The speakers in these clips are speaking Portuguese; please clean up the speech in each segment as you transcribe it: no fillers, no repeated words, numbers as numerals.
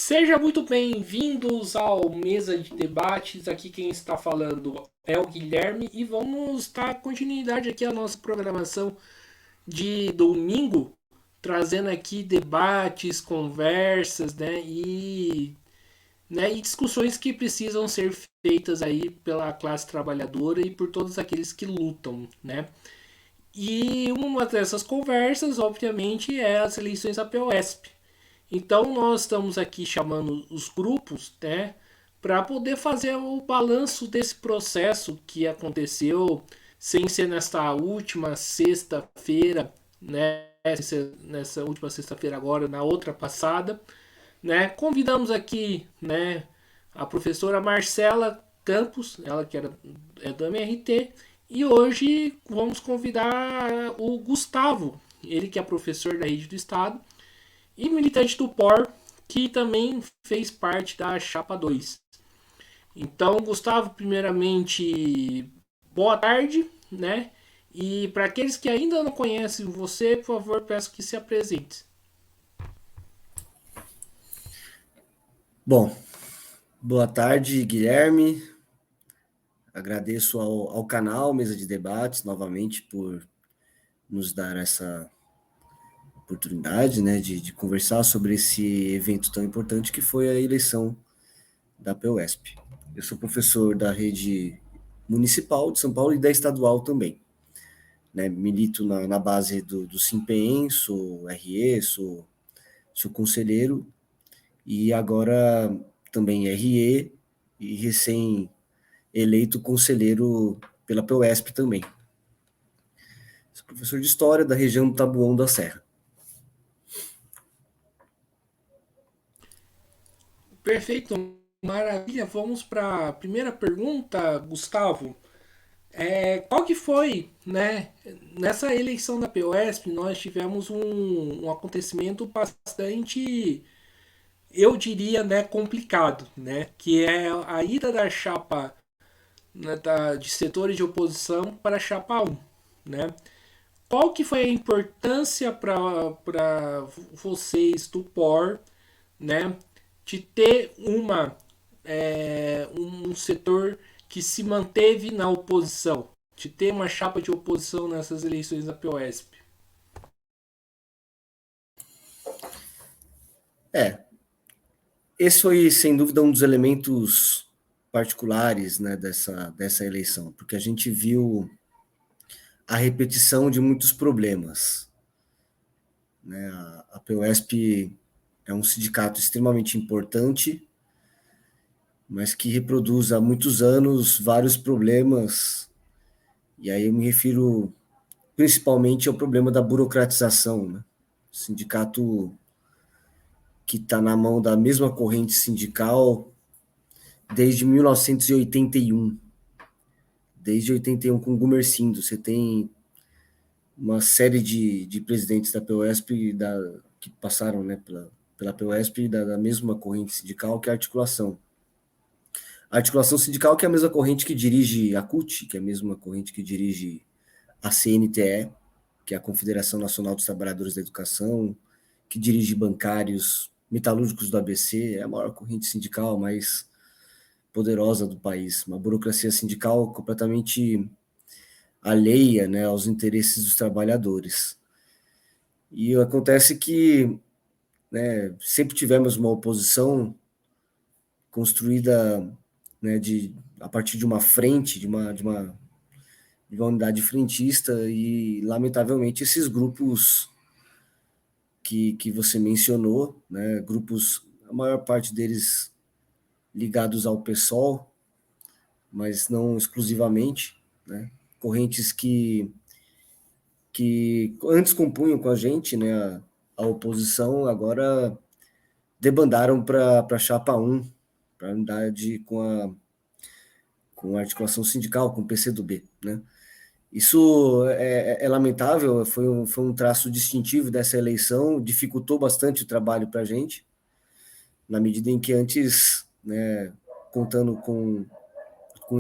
Seja muito bem-vindos ao Mesa de Debates. Aqui quem está falando é o Guilherme e vamos dar continuidade aqui à nossa programação de domingo, trazendo aqui debates, conversas, e discussões que precisam ser feitas aí pela classe trabalhadora e por todos aqueles que lutam, né? E uma dessas conversas, obviamente, é as eleições da POSP. Então nós estamos aqui chamando os grupos, né, para poder fazer o balanço desse processo que aconteceu, sem ser nesta última sexta-feira, né, nessa última sexta-feira agora, na outra passada, né? Convidamos aqui, né, a professora Marcela Campos, ela que é do MRT, e hoje vamos convidar o Gustavo, ele que é professor da Rede do Estado e militante do POR, que também fez parte da Chapa 2. Então, Gustavo, primeiramente, boa tarde, né? E para aqueles que ainda não conhecem você, por favor, peço que se apresente. Bom, boa tarde, Guilherme. Agradeço ao canal Mesa de Debates novamente por nos dar essa oportunidade, né, de conversar sobre esse evento tão importante que foi a eleição da PUESP. Eu sou professor da rede municipal de São Paulo e da estadual também. Né, milito na base do SIMPEM, sou RE, sou conselheiro e agora também RE e recém eleito conselheiro pela PUESP também. Sou professor de História da região do Taboão da Serra. Perfeito, maravilha. Vamos para a primeira pergunta, Gustavo. Qual que foi, né? Nessa eleição da POSP, nós tivemos um acontecimento bastante, eu diria, né, complicado, né? Que é a ida da chapa, né, de setores de oposição para a chapa 1, né? Qual que foi a importância para vocês do POR, né, de ter um setor que se manteve na oposição, de ter uma chapa de oposição nessas eleições da POSP? É, esse foi, sem dúvida, um dos elementos particulares, né, dessa eleição, porque a gente viu a repetição de muitos problemas. Né? A PUESP é um sindicato extremamente importante, mas que reproduz há muitos anos vários problemas, e aí eu me refiro principalmente ao problema da burocratização. Né? O sindicato que está na mão da mesma corrente sindical desde 1981. Desde 81 com o Gumercindo. Você tem uma série de presidentes da POSP que passaram, né, pela POSP da mesma corrente sindical, que é a articulação. A articulação sindical, que é a mesma corrente que dirige a CUT, que é a mesma corrente que dirige a CNTE, que é a Confederação Nacional dos Trabalhadores da Educação, que dirige bancários, metalúrgicos do ABC, é a maior corrente sindical mais poderosa do país. Uma burocracia sindical completamente alheia, né, aos interesses dos trabalhadores. E acontece que, né, sempre tivemos uma oposição construída, né, a partir de uma frente, de uma unidade frentista, e, lamentavelmente, esses grupos que você mencionou, né, grupos, a maior parte deles ligados ao PSOL, mas não exclusivamente, né, correntes que antes compunham com a gente, né, a oposição, agora debandaram para a chapa 1, para a unidade com a articulação sindical, com o PCdoB, né? Isso é lamentável, foi um traço distintivo dessa eleição, dificultou bastante o trabalho para a gente, na medida em que antes, né, contando com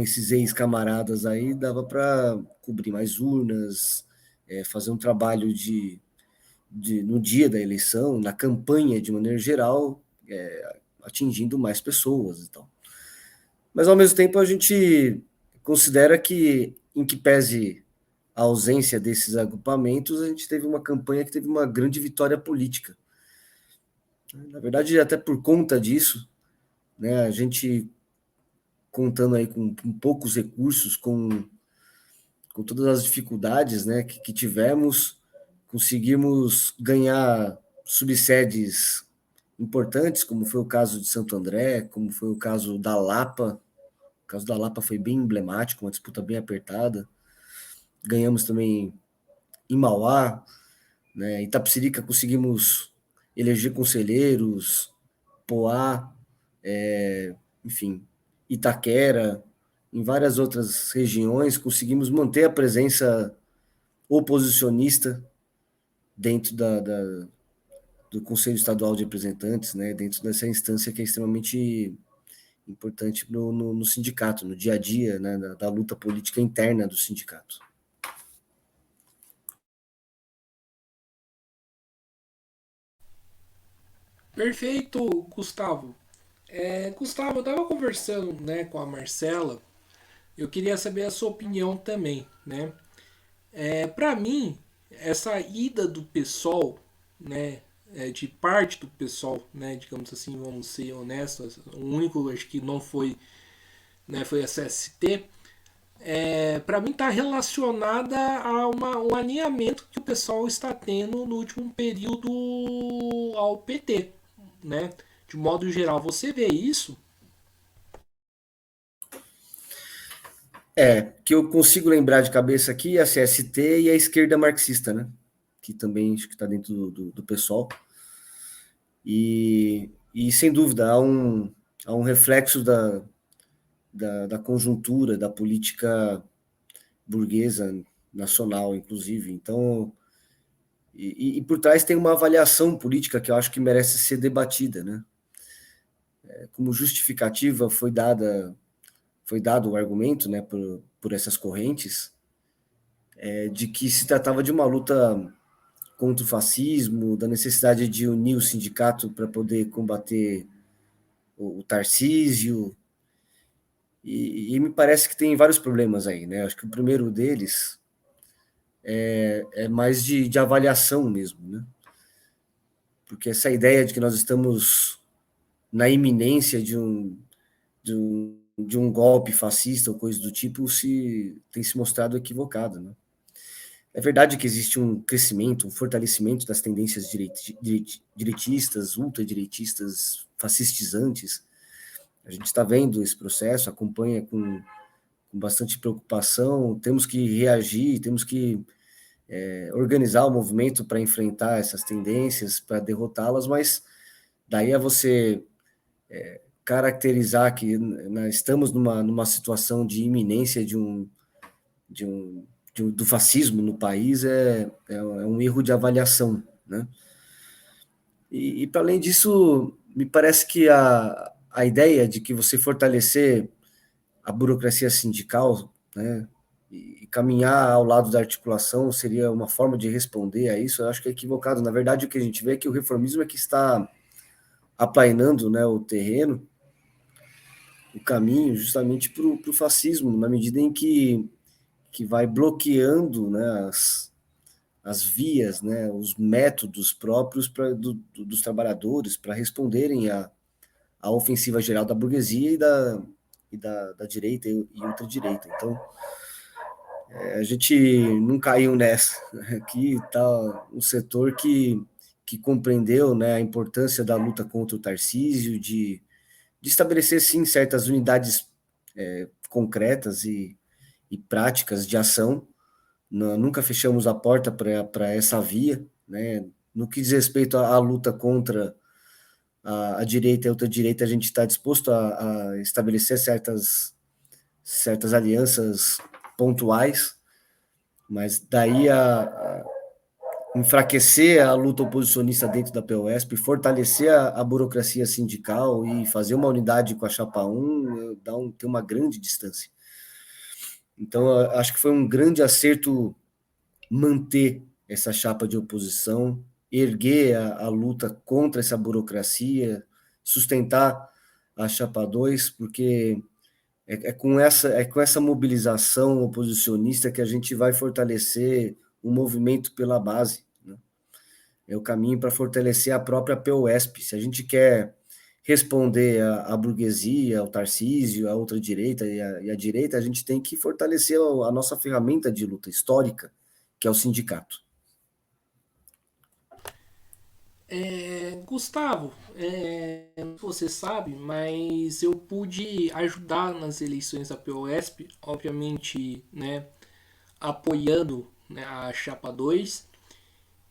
esses ex-camaradas aí, dava para cobrir mais urnas, fazer um trabalho no dia da eleição, na campanha de maneira geral, atingindo mais pessoas e tal. Mas, ao mesmo tempo, a gente considera que, em que pese a ausência desses agrupamentos, a gente teve uma campanha que teve uma grande vitória política. Na verdade, até por conta disso, né, a gente contando aí com poucos recursos, com todas as dificuldades, né, que tivemos, conseguimos ganhar subsedes importantes, como foi o caso de Santo André, como foi o caso da Lapa. O caso da Lapa foi bem emblemático, uma disputa bem apertada. Ganhamos também em Mauá, né? Itapecerica conseguimos eleger conselheiros, Poá, enfim, Itaquera, em várias outras regiões conseguimos manter a presença oposicionista dentro do Conselho Estadual de Representantes, né? Dentro dessa instância que é extremamente importante no sindicato, no dia a dia, né? Da luta política interna do sindicato. Perfeito, Gustavo. Gustavo, eu estava conversando, né, com a Marcela. Eu queria saber a sua opinião também, né? Para mim, essa ida do PSOL, né, de parte do PSOL, né, digamos assim, vamos ser honestos, o único acho que não foi, né, foi a CST. Para mim está relacionada a um alinhamento que o pessoal está tendo no último período ao PT, né? De modo geral, você vê isso? Que eu consigo lembrar de cabeça aqui a CST e a esquerda marxista, né? Que também acho que está dentro do pessoal. E sem dúvida, há um reflexo da conjuntura, da política burguesa nacional, inclusive. Então, por trás tem uma avaliação política que eu acho que merece ser debatida, né? Como justificativa foi dado o argumento, né, por essas correntes, de que se tratava de uma luta contra o fascismo, da necessidade de unir o sindicato para poder combater o Tarcísio, e me parece que tem vários problemas aí, né? Acho que o primeiro deles é mais de avaliação mesmo, né? Porque essa ideia de que nós estamos na iminência de um golpe fascista ou coisa do tipo tem se mostrado equivocado, né? É verdade que existe um crescimento, um fortalecimento das tendências direitistas, ultradireitistas, fascistizantes. A gente está vendo esse processo, acompanha com bastante preocupação. Temos que reagir, temos que organizar o movimento para enfrentar essas tendências, para derrotá-las, mas daí a você caracterizar que estamos numa situação de iminência de um, do fascismo no país é um erro de avaliação, né? E para além disso, me parece que a ideia de que você fortalecer a burocracia sindical, né, e caminhar ao lado da articulação seria uma forma de responder a isso, eu acho que é equivocado. Na verdade, o que a gente vê é que o reformismo é que está aplainando, né, o terreno, o caminho justamente para o fascismo, na medida em que vai bloqueando, né, as vias, né, os métodos próprios dos trabalhadores para responderem à ofensiva geral da burguesia da direita e ultradireita. Então, a gente não caiu nessa. Aqui está um setor que compreendeu, né, a importância da luta contra o Tarcísio, de estabelecer, sim, certas unidades concretas e práticas de ação. Nunca fechamos a porta para essa via, né? No que diz respeito à luta contra a direita e a ultradireita, a gente está disposto a estabelecer certas alianças pontuais, mas daí a enfraquecer a luta oposicionista dentro da POSP, fortalecer a burocracia sindical e fazer uma unidade com a Chapa 1, tem uma grande distância. Então, acho que foi um grande acerto manter essa chapa de oposição, erguer a luta contra essa burocracia, sustentar a Chapa 2, porque é com essa mobilização oposicionista que a gente vai fortalecer o movimento pela base, né? É o caminho para fortalecer a própria POSP. Se a gente quer responder à burguesia, ao Tarcísio, à outra direita e à direita, a gente tem que fortalecer a nossa ferramenta de luta histórica, que é o sindicato. Gustavo, você sabe, mas eu pude ajudar nas eleições da POSP, obviamente, né, apoiando, né, a Chapa 2.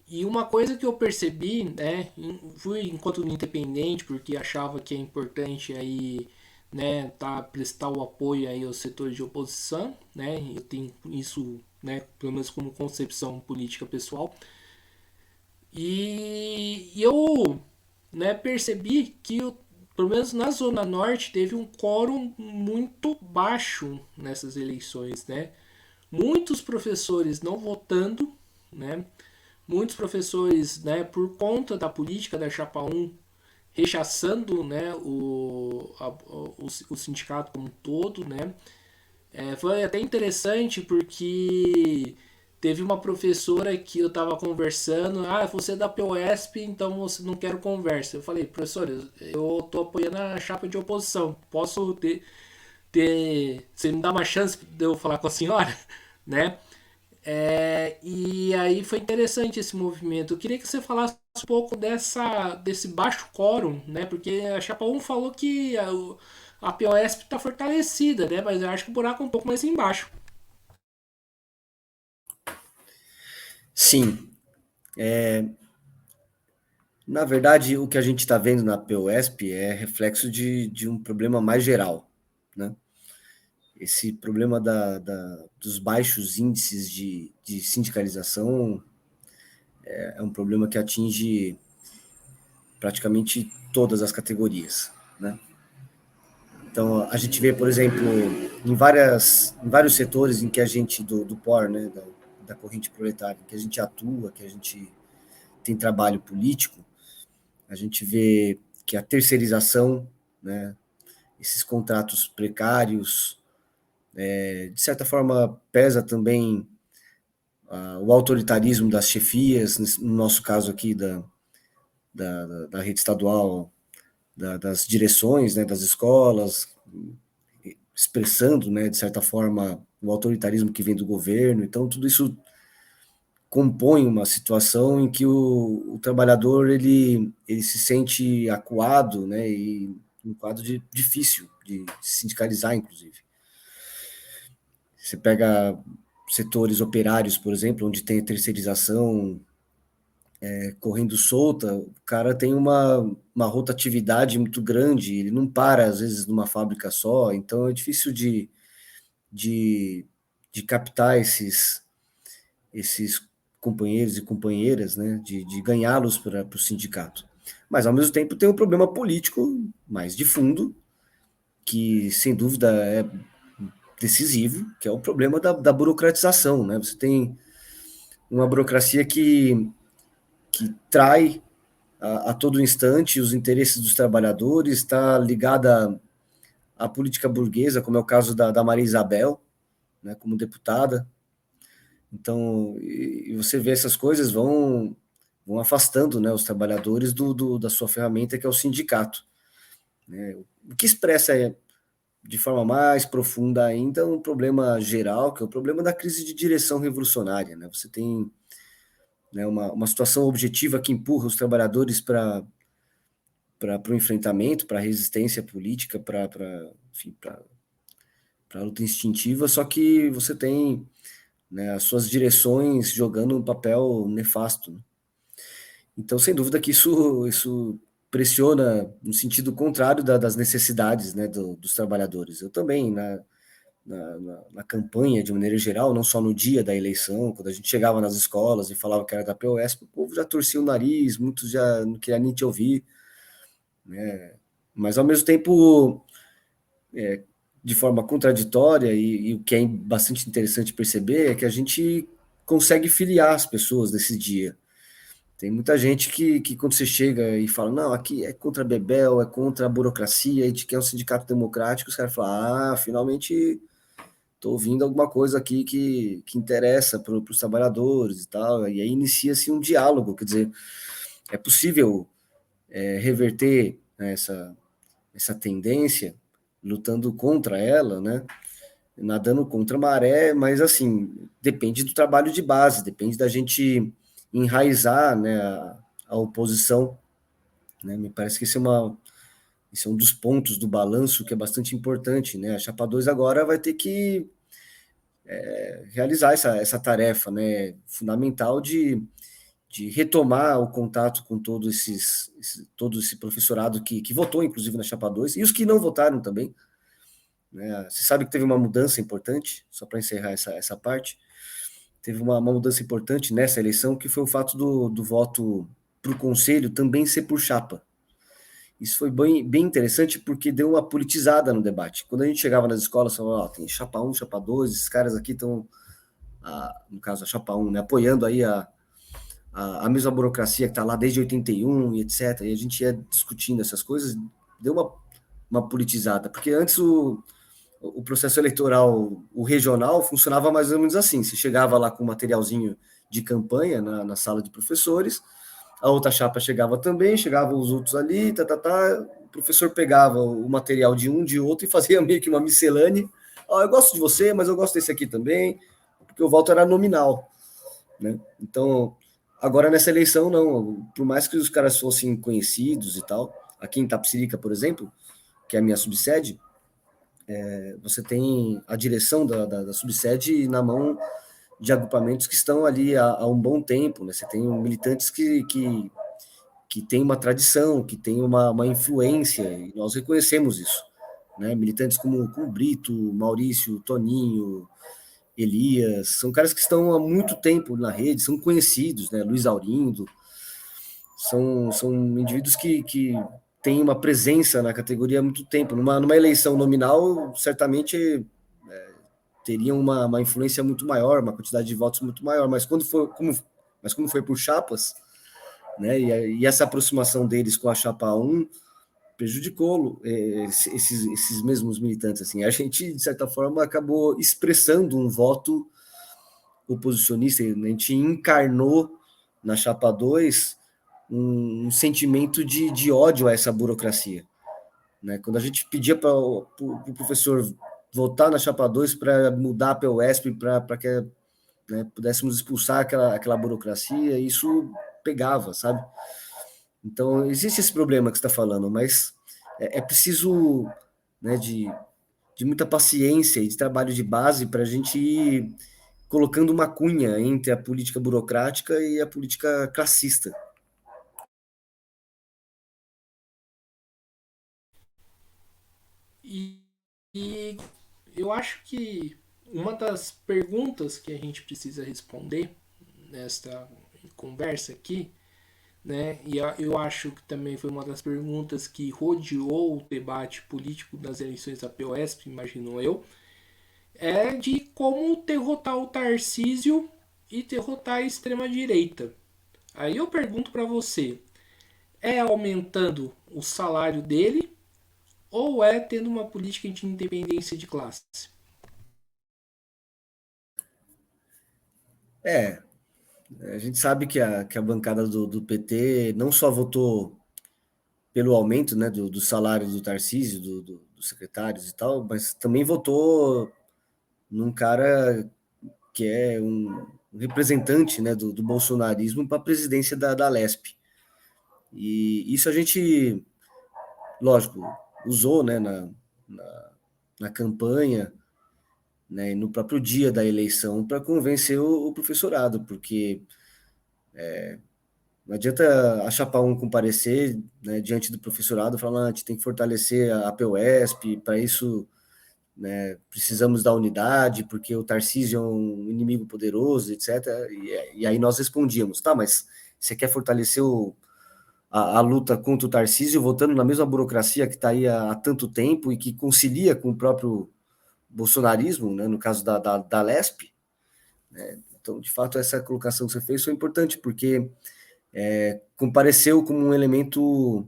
E uma coisa que eu percebi, né, fui enquanto independente, porque achava que é importante aí, né, prestar o apoio aí aos setores de oposição, né, eu tenho isso, né, pelo menos como concepção política pessoal. E eu, né, percebi que, pelo menos na Zona Norte, teve um quórum muito baixo nessas eleições, né? Muitos professores não votando, né? Muitos professores, né, por conta da política da Chapa 1, rechaçando, né, o sindicato como um todo, né? Foi até interessante porque teve uma professora que eu estava conversando, você é da POSP, então você não quero conversa. Eu falei, professora, eu estou apoiando a chapa de oposição, posso você me dá uma chance de eu falar com a senhora, né? E aí foi interessante esse movimento. Eu queria que você falasse um pouco desse baixo quórum, né? Porque a Chapa 1 falou que a POSP está fortalecida, né? Mas eu acho que o buraco é um pouco mais embaixo. Sim, na verdade, o que a gente está vendo na POSP é reflexo de um problema mais geral, né? Esse problema dos baixos índices de sindicalização é um problema que atinge praticamente todas as categorias, né? Então, a gente vê, por exemplo, em vários setores em que a gente, do POR, né, da corrente proletária, que a gente atua, que a gente tem trabalho político, a gente vê que a terceirização, né, esses contratos precários, de certa forma, pesa também o autoritarismo das chefias, no nosso caso aqui da rede estadual, das direções, né, das escolas, expressando, né, de certa forma, o autoritarismo que vem do governo. Então, tudo isso compõe uma situação em que o trabalhador ele se sente acuado, né, e um quadro difícil de sindicalizar, inclusive. Você pega setores operários, por exemplo, onde tem a terceirização correndo solta, o cara tem uma rotatividade muito grande, ele não para, às vezes, numa fábrica só, então é difícil de, de captar esses companheiros e companheiras, né, de ganhá-los para o sindicato. Mas, ao mesmo tempo, tem um problema político mais de fundo, que, sem dúvida, é decisivo, que é o problema da burocratização. Né? Você tem uma burocracia que trai a todo instante os interesses dos trabalhadores, está ligada à política burguesa, como é o caso da Maria Isabel, né, como deputada. Então, e você vê essas coisas vão afastando, né, os trabalhadores da sua ferramenta, que é o sindicato. Né? O que expressa de forma mais profunda ainda um problema geral, que é o problema da crise de direção revolucionária. Né? Você tem, né, uma situação objetiva que empurra os trabalhadores para o enfrentamento, para a resistência política, para a luta instintiva, só que você tem, né, as suas direções jogando um papel nefasto. Né? Então, sem dúvida que isso pressiona no sentido contrário das necessidades, né, dos trabalhadores. Eu também, na campanha, de maneira geral, não só no dia da eleição, quando a gente chegava nas escolas e falava que era da POSP, o povo já torcia o nariz, muitos já não queriam nem te ouvir, né? Mas, ao mesmo tempo, de forma contraditória, e o que é bastante interessante perceber é que a gente consegue filiar as pessoas nesse dia. Tem muita gente que quando você chega e fala, não, aqui é contra a Bebel, é contra a burocracia, a gente quer um sindicato democrático, os caras falam, finalmente estou ouvindo alguma coisa aqui que interessa para os trabalhadores e tal, e aí inicia-se um diálogo, quer dizer, é possível reverter, né, essa tendência, lutando contra ela, né, nadando contra a maré, mas assim, depende do trabalho de base, depende da gente enraizar, né, a oposição, né, me parece que esse é um dos pontos do balanço que é bastante importante, né, a Chapa 2 agora vai ter que realizar essa tarefa, né, fundamental de retomar o contato com todo esse professorado que votou, inclusive, na Chapa 2, e os que não votaram também, né? Você sabe que teve uma mudança importante, só para encerrar essa parte, teve uma mudança importante nessa eleição, que foi o fato do voto para o Conselho também ser por chapa. Isso foi bem interessante porque deu uma politizada no debate. Quando a gente chegava nas escolas, falava, tem chapa 1, chapa 2, esses caras aqui estão, no caso a chapa 1, né, apoiando aí a mesma burocracia que está lá desde 81 e etc. E a gente ia discutindo essas coisas, deu uma politizada, porque antes o processo eleitoral, o regional, funcionava mais ou menos assim. Você chegava lá com um materialzinho de campanha na sala de professores, a outra chapa chegava também, chegavam os outros ali, o professor pegava o material de um, de outro e fazia meio que uma miscelânea. Eu gosto de você, mas eu gosto desse aqui também, porque o voto era nominal, né? Então, agora nessa eleição, não. Por mais que os caras fossem conhecidos e tal, aqui em Tapsirica, por exemplo, que é a minha subsede, você tem a direção da subsede na mão de agrupamentos que estão ali há um bom tempo, né? Você tem militantes que têm uma tradição, que têm uma influência, e nós reconhecemos isso, né? Militantes como Brito, Maurício, Toninho, Elias, são caras que estão há muito tempo na rede, são conhecidos, né? Luiz Aurindo, são indivíduos que têm uma presença na categoria há muito tempo. Numa eleição nominal, certamente teriam uma influência muito maior, uma quantidade de votos muito maior, mas como foi por chapas, né, e essa aproximação deles com a chapa 1 prejudicou esses mesmos militantes. Assim. A gente, de certa forma, acabou expressando um voto oposicionista, a gente encarnou na chapa 2 um sentimento de ódio a essa burocracia. Né? Quando a gente pedia para o professor votar na chapa 2 para mudar a PUESP, para que, né, pudéssemos expulsar aquela burocracia, isso pegava, sabe? Então, existe esse problema que você está falando, mas é preciso, né, de muita paciência e de trabalho de base para a gente ir colocando uma cunha entre a política burocrática e a política classista. E, e eu acho que uma das perguntas que a gente precisa responder nesta conversa aqui, né, e eu acho que também foi uma das perguntas que rodeou o debate político das eleições da POSP, imagino eu, é de como derrotar o Tarcísio e derrotar a extrema-direita. Aí eu pergunto para você, é aumentando o salário dele ou é tendo uma política de independência de classe? É, a gente sabe que a bancada do PT não só votou pelo aumento, né, do salário do Tarcísio, dos secretários e tal, mas também votou num cara que é um representante, né, do bolsonarismo para a presidência da Lesp. E isso a gente, lógico, usou, né, na campanha, né, e no próprio dia da eleição para convencer o professorado, porque não adianta a chapa 1 comparecer, né, diante do professorado falando, a gente tem que fortalecer a PUESP, para isso, né, precisamos da unidade, porque o Tarcísio é um inimigo poderoso, etc. E aí nós respondíamos, tá, mas você quer fortalecer a luta contra o Tarcísio votando na mesma burocracia que está aí há tanto tempo e que concilia com o próprio bolsonarismo, né, no caso da Lesp? Né? Então, de fato, essa colocação que você fez foi importante, porque compareceu como um elemento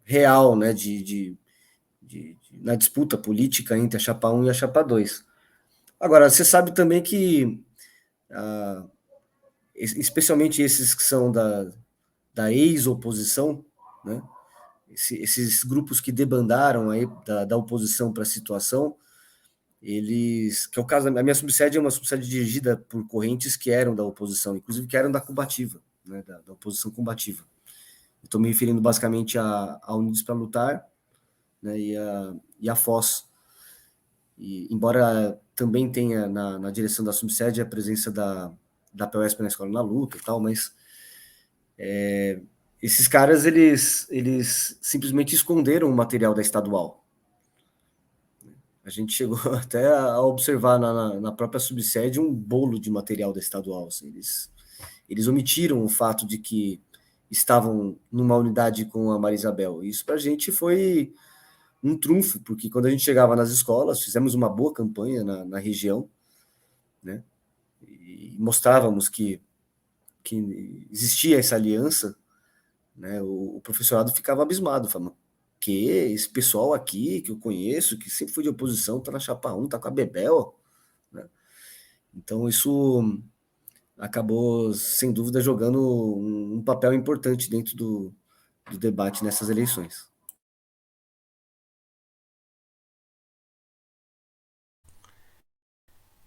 real, né, na disputa política entre a Chapa 1 e a Chapa 2. Agora, você sabe também que, especialmente esses que são da ex-oposição, né, esses grupos que debandaram aí da oposição para a situação, eles, que é o caso, a minha subsede é uma subsede dirigida por correntes que eram da oposição, inclusive que eram da combativa, né, da oposição combativa. Estou me referindo basicamente a Unidos para Lutar, né, e a FOS. E, embora também tenha na direção da subsede a presença da POSP na Escola na Luta e tal, mas esses caras, eles simplesmente esconderam o material da estadual. A gente chegou até a observar na própria subsede um bolo de material da estadual. Assim, eles omitiram o fato de que estavam numa unidade com a Maria Isabel. Isso para a gente foi um trunfo, porque quando a gente chegava nas escolas, fizemos uma boa campanha na região, né? E mostrávamos que existia essa aliança, né? O professorado ficava abismado, falando que esse pessoal aqui que eu conheço, que sempre foi de oposição, tá na Chapa 1, tá com a Bebel, né? Então isso acabou, sem dúvida, jogando um papel importante dentro do debate nessas eleições.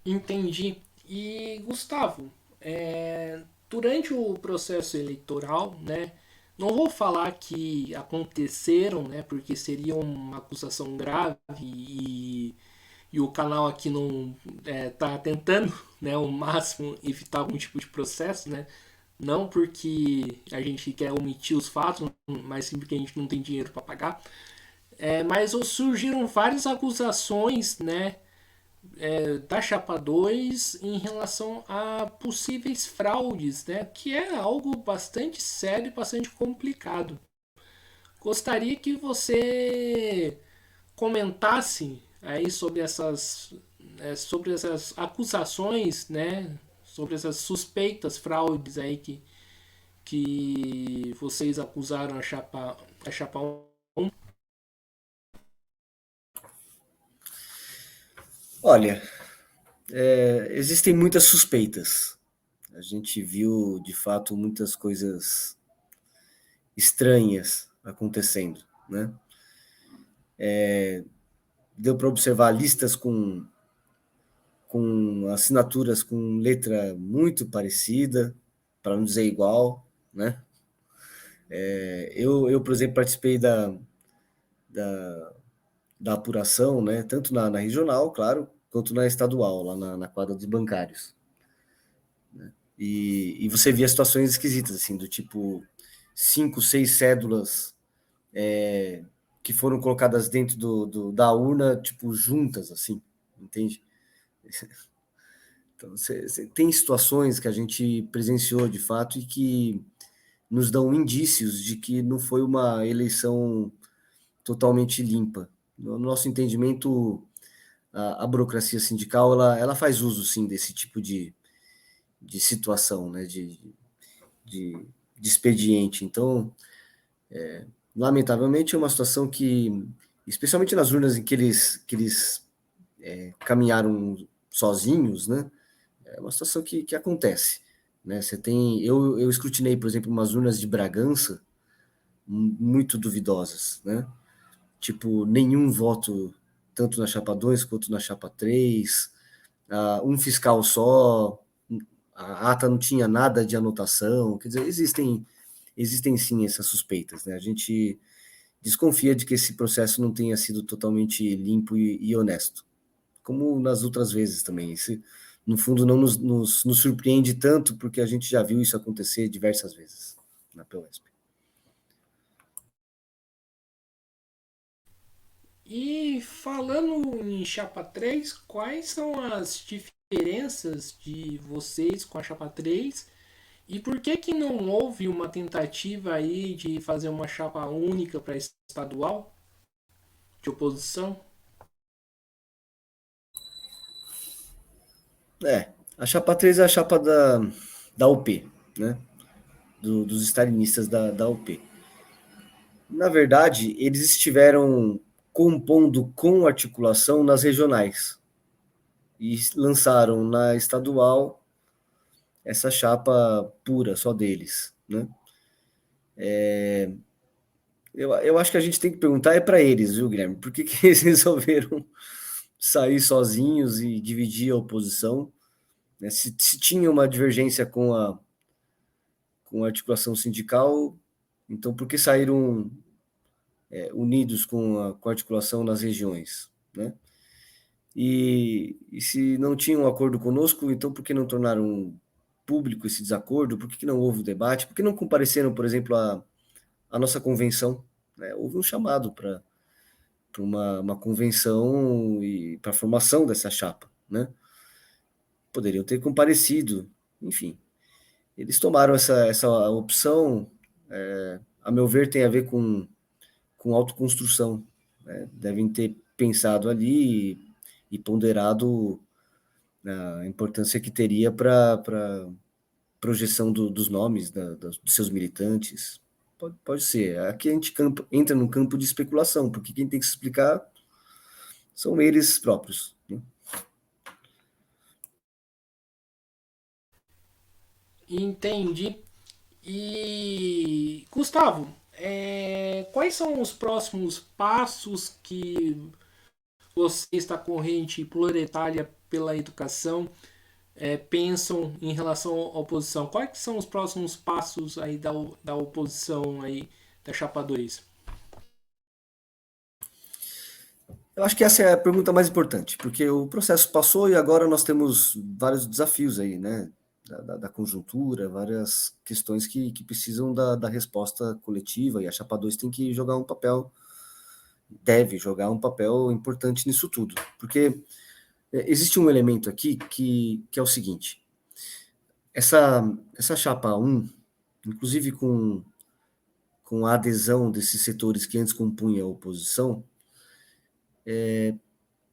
Entendi. E, Gustavo, durante o processo eleitoral, né, não vou falar que aconteceram, né, porque seria uma acusação grave e o canal aqui não tá tentando, né, ao máximo evitar algum tipo de processo, né, não porque a gente quer omitir os fatos, mas sim porque a gente não tem dinheiro para pagar. Mas surgiram várias acusações, né, da Chapa 2 em relação a possíveis fraudes, né? Que é algo bastante sério e bastante complicado. Gostaria que você comentasse aí sobre essas acusações, né? Sobre essas suspeitas fraudes aí que vocês acusaram a Chapa 1. Olha, existem muitas suspeitas. A gente viu, de fato, muitas coisas estranhas acontecendo, né? Deu para observar listas com assinaturas com letra muito parecida, para não dizer igual, né? Por exemplo, participei da, da apuração, né? Tanto na regional, claro, quanto na estadual, lá na quadra dos bancários. E você via situações esquisitas, assim, do tipo 5, 6 cédulas que foram colocadas dentro da urna, tipo, juntas, assim, entende? Então, você tem situações que a gente presenciou de fato e que nos dão indícios de que não foi uma eleição totalmente limpa. No nosso entendimento, a burocracia sindical ela faz uso, sim, desse tipo de situação, né, de, de expediente. Então, lamentavelmente, é uma situação que, especialmente nas urnas em que eles caminharam sozinhos, né, é uma situação que acontece. Né? Você tem, eu escrutinei, por exemplo, umas urnas de Bragança muito duvidosas, né? Tipo, nenhum voto, tanto na chapa 2 quanto na chapa 3, um fiscal só, a ata não tinha nada de anotação, quer dizer, existem sim essas suspeitas, né? A gente desconfia de que esse processo não tenha sido totalmente limpo e honesto, como nas outras vezes também. Esse, no fundo, não nos surpreende tanto, porque a gente já viu isso acontecer diversas vezes na POSP. E falando em Chapa 3, quais são as diferenças de vocês com a Chapa 3 e por que não houve uma tentativa aí de fazer uma chapa única para estadual de oposição? A chapa 3 é a chapa da UP, né? dos stalinistas da UP. Na verdade, eles estiveram compondo com articulação nas regionais e lançaram na estadual essa chapa pura, só deles, né? Eu acho que a gente tem que perguntar para eles, viu, Guilherme? Por que eles resolveram sair sozinhos e dividir a oposição? Né? Se tinha uma divergência com a articulação sindical, então por que saíram unidos com a articulação nas regiões? Né? E se não tinham um acordo conosco, então por que não tornaram público esse desacordo? Por que não houve o debate? Por que não compareceram, por exemplo, a nossa convenção? Né? Houve um chamado para uma convenção e para a formação dessa chapa, né? Poderiam ter comparecido, enfim. Eles tomaram essa opção, a meu ver, tem a ver com autoconstrução, né? Devem ter pensado ali e ponderado a importância que teria para projeção dos nomes dos seus militantes. Pode ser. Aqui a gente entra num campo de especulação, porque quem tem que se explicar são eles próprios, né? Entendi. E Gustavo, quais são os próximos passos que você está corrente proletária pela educação pensam em relação à oposição? Quais são os próximos passos aí da oposição aí da Chapa 2? Eu acho que essa é a pergunta mais importante, porque o processo passou e agora nós temos vários desafios aí, né? Da conjuntura, várias questões que precisam da resposta coletiva, e a Chapa 2 tem que jogar um papel, deve jogar um papel importante nisso tudo, porque existe um elemento aqui que é o seguinte: essa Chapa 1, inclusive com a adesão desses setores que antes compunham a oposição,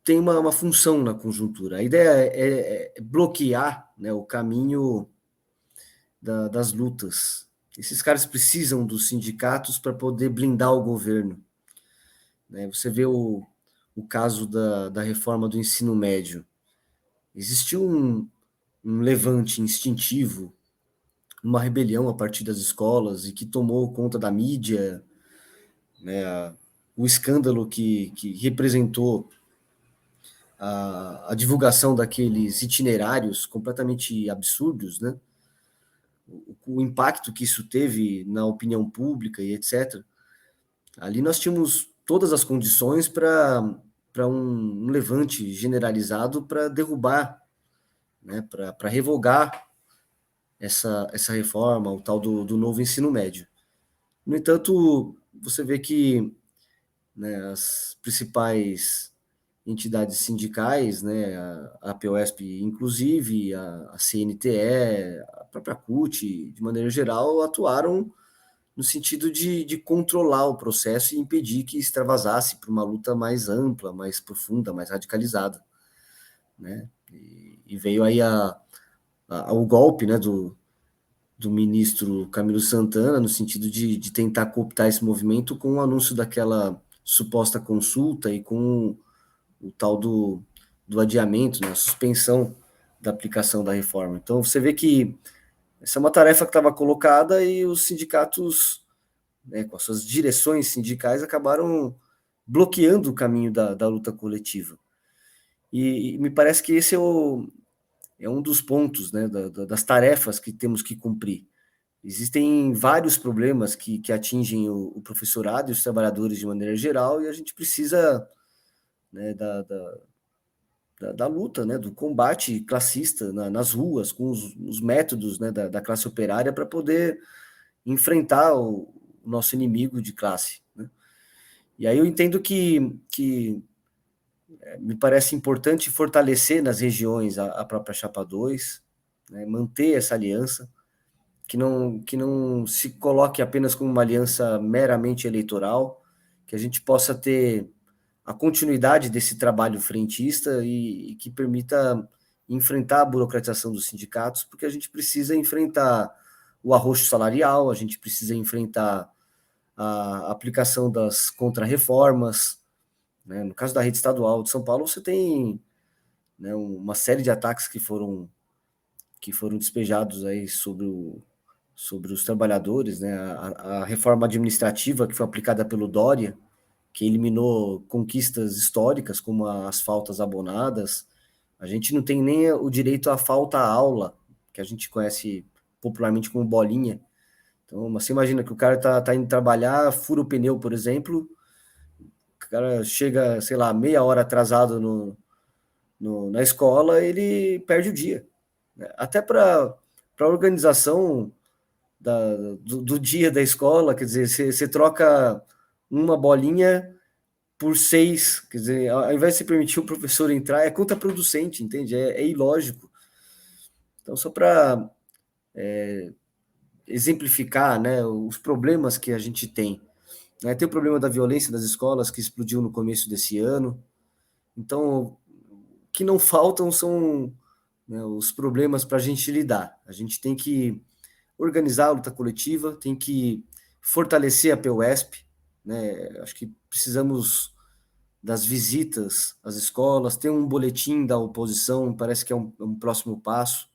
tem uma função na conjuntura. A ideia é bloquear, né, o caminho das lutas. Esses caras precisam dos sindicatos para poder blindar o governo. Né? Você vê o caso da reforma do ensino médio. Existiu um levante instintivo, uma rebelião a partir das escolas e que tomou conta da mídia, né, o escândalo que representou a divulgação daqueles itinerários completamente absurdos, né? O impacto que isso teve na opinião pública e etc. Ali nós tínhamos todas as condições para um levante generalizado para derrubar, né, para revogar essa reforma, o tal do novo ensino médio. No entanto, você vê que, né, as principais entidades sindicais, né, a POSP inclusive, a CNTE, a própria CUT, de maneira geral, atuaram no sentido de controlar o processo e impedir que extravasasse para uma luta mais ampla, mais profunda, mais radicalizada, né? E veio aí o golpe, né, do ministro Camilo Santana, no sentido de tentar cooptar esse movimento com o anúncio daquela suposta consulta e com o tal do adiamento, né, a suspensão da aplicação da reforma. Então, você vê que essa é uma tarefa que estava colocada e os sindicatos, né, com as suas direções sindicais, acabaram bloqueando o caminho da luta coletiva. E me parece que esse é um dos pontos, né, das tarefas que temos que cumprir. Existem vários problemas que atingem o professorado e os trabalhadores de maneira geral, e a gente precisa, né, da luta, né, do combate classista nas ruas, com os métodos, né, da classe operária para poder enfrentar o nosso inimigo de classe. Né? E aí eu entendo que me parece importante fortalecer nas regiões a própria Chapa 2, né, manter essa aliança, que não se coloque apenas como uma aliança meramente eleitoral, que a gente possa ter a continuidade desse trabalho frentista e que permita enfrentar a burocratização dos sindicatos, porque a gente precisa enfrentar o arroxo salarial, a gente precisa enfrentar a aplicação das contrarreformas, né? No caso da rede estadual de São Paulo, você tem, né, uma série de ataques que foram despejados aí sobre os trabalhadores, né? A reforma administrativa que foi aplicada pelo Dória, que eliminou conquistas históricas, como as faltas abonadas. A gente não tem nem o direito à falta à aula, que a gente conhece popularmente como bolinha. Então, você imagina que o cara tá indo trabalhar, fura o pneu, por exemplo, o cara chega, sei lá, meia hora atrasado na escola, ele perde o dia, né? Até para a organização do dia da escola, quer dizer, você troca uma bolinha por 6, quer dizer, ao invés de você permitir o professor entrar, é contraproducente, entende? É ilógico. Então, só para exemplificar, né, os problemas que a gente tem, né? Tem o problema da violência das escolas, que explodiu no começo desse ano. Então, o que não faltam são, né, os problemas para a gente lidar. A gente tem que organizar a luta coletiva, tem que fortalecer a PUESP, né? Acho que precisamos das visitas às escolas, ter um boletim da oposição, parece que é um próximo passo,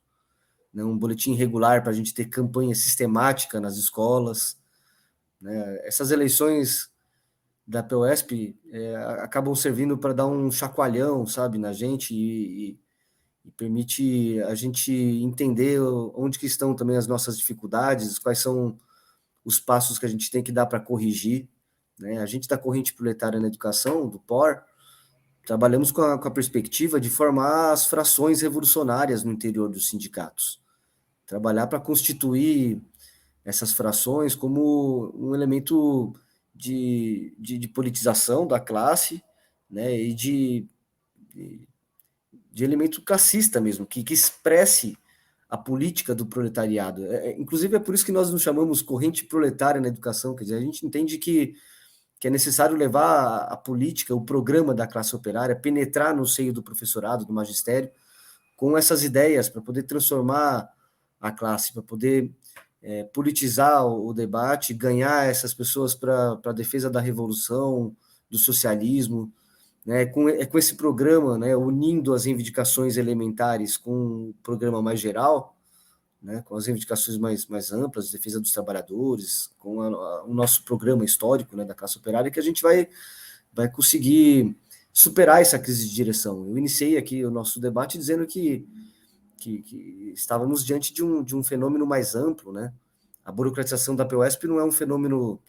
né? Um boletim regular para a gente ter campanha sistemática nas escolas, né? Essas eleições da PUESP acabam servindo para dar um chacoalhão, sabe, na gente e permite a gente entender onde que estão também as nossas dificuldades, quais são os passos que a gente tem que dar para corrigir, né? A gente da Corrente Proletária na Educação, do POR, trabalhamos com a perspectiva de formar as frações revolucionárias no interior dos sindicatos. Trabalhar para constituir essas frações como um elemento de politização da classe, né, e de elemento classista mesmo, que expresse a política do proletariado. Inclusive, é por isso que nós nos chamamos corrente proletária na educação, quer dizer, a gente entende que é necessário levar a política, o programa da classe operária, penetrar no seio do professorado, do magistério, com essas ideias, para poder transformar a classe, para poder politizar o debate, ganhar essas pessoas para a defesa da revolução, do socialismo, né? Com esse programa, né, unindo as reivindicações elementares com o programa mais geral, né, com as reivindicações mais amplas, defesa dos trabalhadores, com o nosso programa histórico, né, da classe operária, que a gente vai conseguir superar essa crise de direção. Eu iniciei aqui o nosso debate dizendo que estávamos diante de um fenômeno mais amplo, né? A burocratização da PUESP não é um fenômeno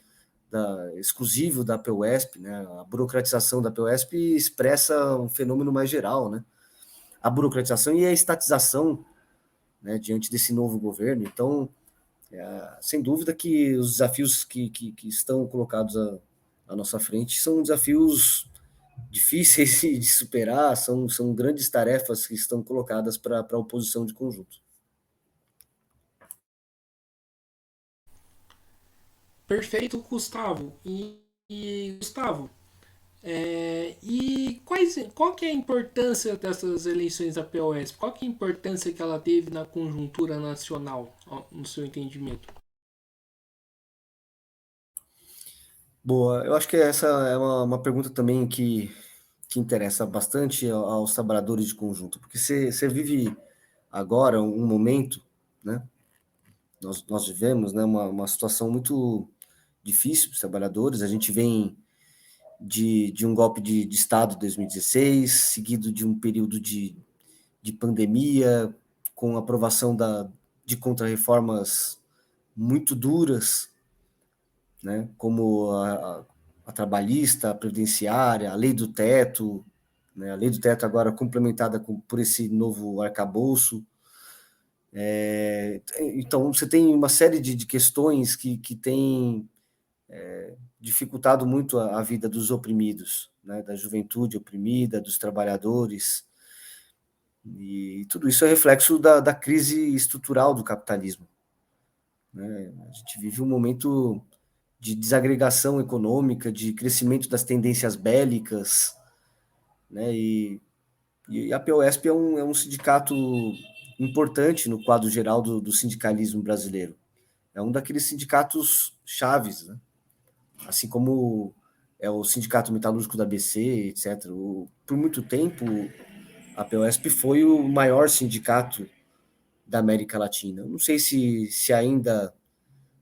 exclusivo da PUESP, né? A burocratização da PUESP expressa um fenômeno mais geral, né? A burocratização e a estatização, né, diante desse novo governo. Então, sem dúvida que os desafios que estão colocados à nossa frente são desafios difíceis de superar, são grandes tarefas que estão colocadas para a oposição de conjunto. Perfeito, Gustavo. Gustavo, qual que é a importância dessas eleições da POS? Qual que é a importância que ela teve na conjuntura nacional, no seu entendimento? Boa, eu acho que essa é uma pergunta também que interessa bastante aos trabalhadores de conjunto, porque você vive agora um momento, né? Nós vivemos, né, uma situação muito difícil para os trabalhadores. A gente vem de um golpe de Estado em 2016, seguido de um período de pandemia, com aprovação de contrarreformas muito duras, né, como a trabalhista, a previdenciária, a lei do teto, né, a lei do teto agora complementada por esse novo arcabouço. Então, você tem uma série de questões que têm dificultado muito a vida dos oprimidos, né, da juventude oprimida, dos trabalhadores, e tudo isso é reflexo da crise estrutural do capitalismo, né? A gente vive um momento de desagregação econômica, de crescimento das tendências bélicas, né? E a POSP é um sindicato importante no quadro geral do sindicalismo brasileiro. é um daqueles sindicatos chaves, né? Assim como é o Sindicato Metalúrgico da ABC, etc. Por muito tempo, a POSP foi o maior sindicato da América Latina. Não sei se ainda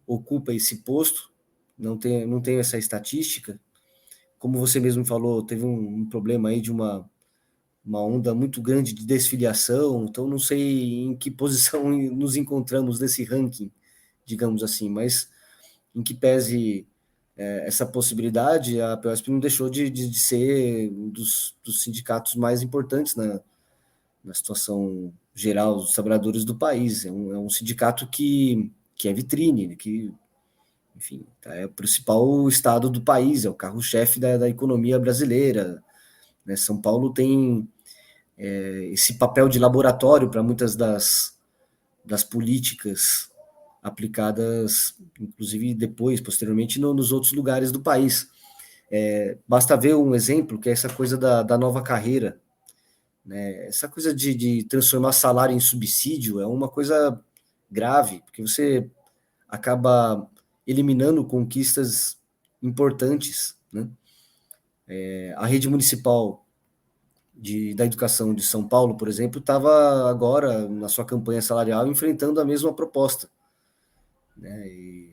ocupa esse posto, não tenho essa estatística. Como você mesmo falou, teve um problema aí de uma onda muito grande de desfiliação, então não sei em que posição nos encontramos nesse ranking, digamos assim, mas em que pese essa possibilidade, a POSP não deixou de ser um dos sindicatos mais importantes na situação geral dos trabalhadores do país. É um sindicato que é vitrine, que, enfim, é o principal estado do país, é o carro-chefe da economia brasileira. Né? São Paulo tem esse papel de laboratório para muitas das políticas aplicadas, inclusive depois, posteriormente, nos outros lugares do país. Basta ver um exemplo, que é essa coisa da nova carreira. Né? Essa coisa de transformar salário em subsídio é uma coisa grave, porque você acaba eliminando conquistas importantes. Né? A rede municipal da educação de São Paulo, por exemplo, estava agora, na sua campanha salarial, enfrentando a mesma proposta. Né?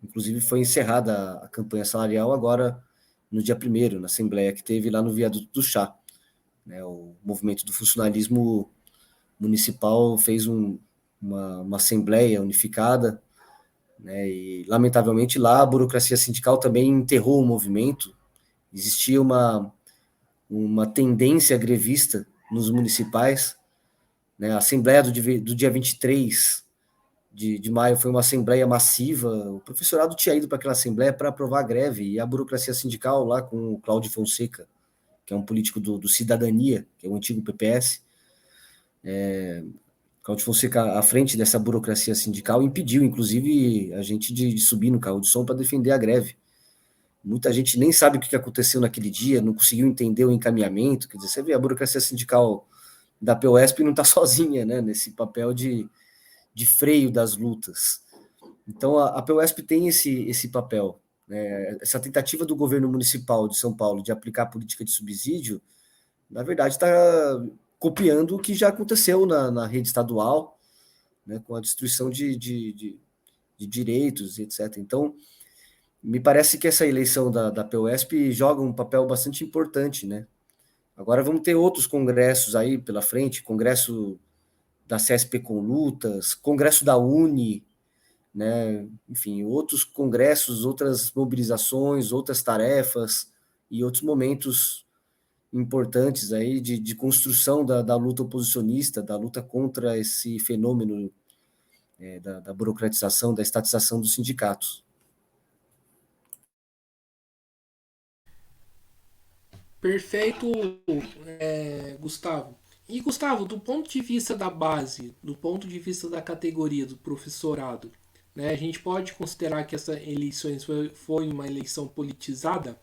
Inclusive, foi encerrada a campanha salarial agora, no dia 1º, na Assembleia que teve lá no Viaduto do Chá. Né? O movimento do funcionalismo municipal fez uma assembleia unificada, né? E, lamentavelmente, lá a burocracia sindical também enterrou o movimento. Existia uma tendência grevista nos municipais. Né? A assembleia do dia 23 de maio foi uma assembleia massiva. O professorado tinha ido para aquela assembleia para aprovar a greve, e a burocracia sindical, lá com o Cláudio Fonseca, que é um político do Cidadania, que é o antigo PPS, Cláudio Fonseca, à frente dessa burocracia sindical, impediu, inclusive, a gente de subir no carro de som para defender a greve. Muita gente nem sabe o que aconteceu naquele dia, não conseguiu entender o encaminhamento. Quer dizer, você vê, a burocracia sindical da POSP não está sozinha, né, nesse papel de freio das lutas. Então, a POSP tem esse papel. Né? Essa tentativa do governo municipal de São Paulo de aplicar a política de subsídio, na verdade, está copiando o que já aconteceu na rede estadual, né, com a destruição de direitos, etc. Então, me parece que essa eleição da POSP joga um papel bastante importante. Né? Agora vamos ter outros congressos aí pela frente, congresso da CSP com lutas, congresso da Uni, né? Enfim, outros congressos, outras mobilizações, outras tarefas e outros momentos importantes aí de construção da luta oposicionista, da luta contra esse fenômeno da burocratização, da estatização dos sindicatos. Perfeito, Gustavo. E, Gustavo, do ponto de vista da base, do ponto de vista da categoria do professorado, né, a gente pode considerar que essa eleição foi uma eleição politizada?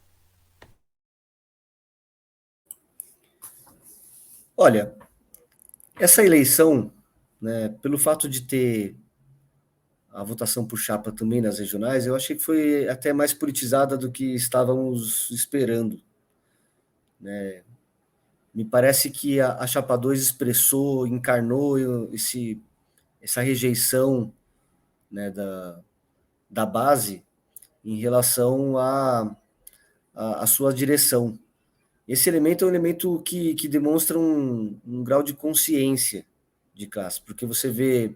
Olha, essa eleição, né, pelo fato de ter a votação por chapa também nas regionais, eu achei que foi até mais politizada do que estávamos esperando. Né? Me parece que a chapa 2 expressou, encarnou essa rejeição, né, da base em relação à sua direção. Esse elemento é um elemento que demonstra um grau de consciência de classe, porque você vê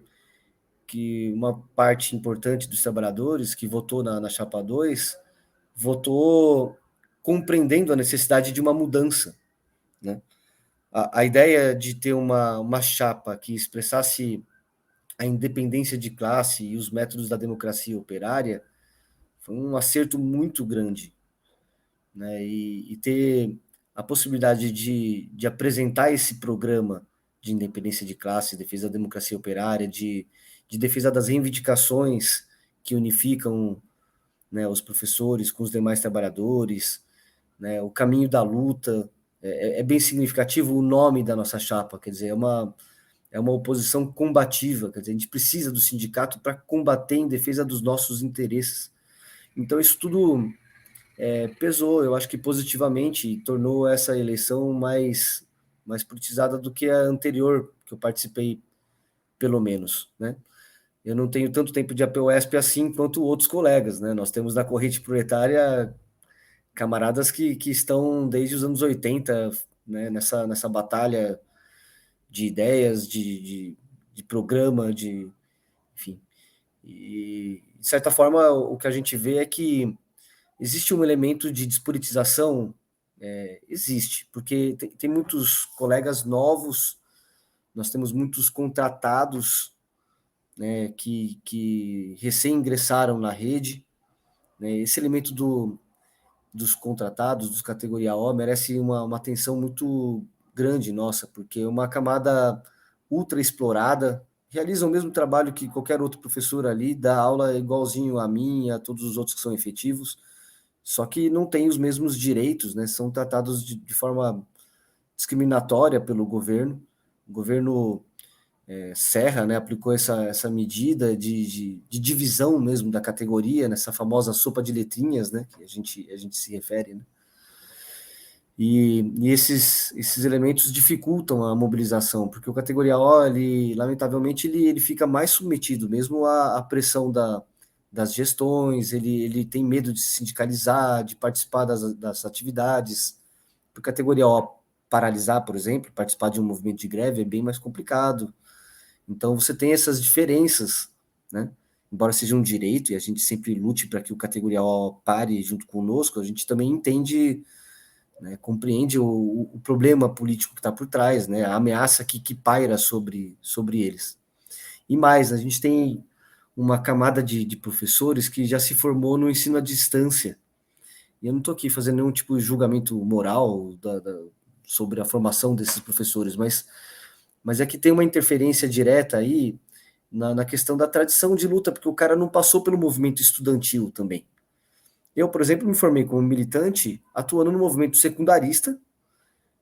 que uma parte importante dos trabalhadores que votou na chapa 2 votou compreendendo a necessidade de uma mudança. Né? A ideia de ter uma chapa que expressasse a independência de classe e os métodos da democracia operária foi um acerto muito grande. Né? E ter a possibilidade de apresentar esse programa de independência de classe, defesa da democracia operária, de defesa das reivindicações que unificam, né, os professores com os demais trabalhadores, né, o caminho da luta. É bem significativo o nome da nossa chapa, quer dizer, é uma oposição combativa, quer dizer, a gente precisa do sindicato para combater em defesa dos nossos interesses. Então, isso tudo pesou, eu acho que positivamente, e tornou essa eleição mais politizada do que a anterior, que eu participei, pelo menos, né? Eu não tenho tanto tempo de APUESP assim quanto outros colegas, né? Nós temos na corrente proletária camaradas que estão desde os anos 80, né, nessa batalha de ideias, de programa, enfim. E, de certa forma, o que a gente vê é que existe um elemento de despolitização, existe, porque tem muitos colegas novos, nós temos muitos contratados, né, que recém-ingressaram na rede, né, esse elemento dos contratados, dos categoria O, merece uma atenção muito grande nossa, porque é uma camada ultra explorada, realiza o mesmo trabalho que qualquer outro professor ali, dá aula igualzinho a mim e a todos os outros que são efetivos, só que não tem os mesmos direitos, né? São tratados de forma discriminatória pelo governo. O governo Serra, né, aplicou essa medida de divisão mesmo da categoria, nessa famosa sopa de letrinhas, né, que a gente se refere, né? E esses elementos dificultam a mobilização, porque o categoria O, lamentavelmente, ele fica mais submetido mesmo à pressão das gestões, ele tem medo de se sindicalizar, de participar das atividades. Para a categoria O paralisar, por exemplo, participar de um movimento de greve é bem mais complicado. Então, você tem essas diferenças, né? Embora seja um direito e a gente sempre lute para que o categoria O pare junto conosco, a gente também entende, né, compreende o problema político que está por trás, né, a ameaça que paira sobre eles. E mais, a gente tem uma camada de professores que já se formou no ensino à distância. E eu não estou aqui fazendo nenhum tipo de julgamento moral sobre a formação desses professores, mas é que tem uma interferência direta aí na questão da tradição de luta, porque o cara não passou pelo movimento estudantil também. Eu, por exemplo, me formei como militante atuando no movimento secundarista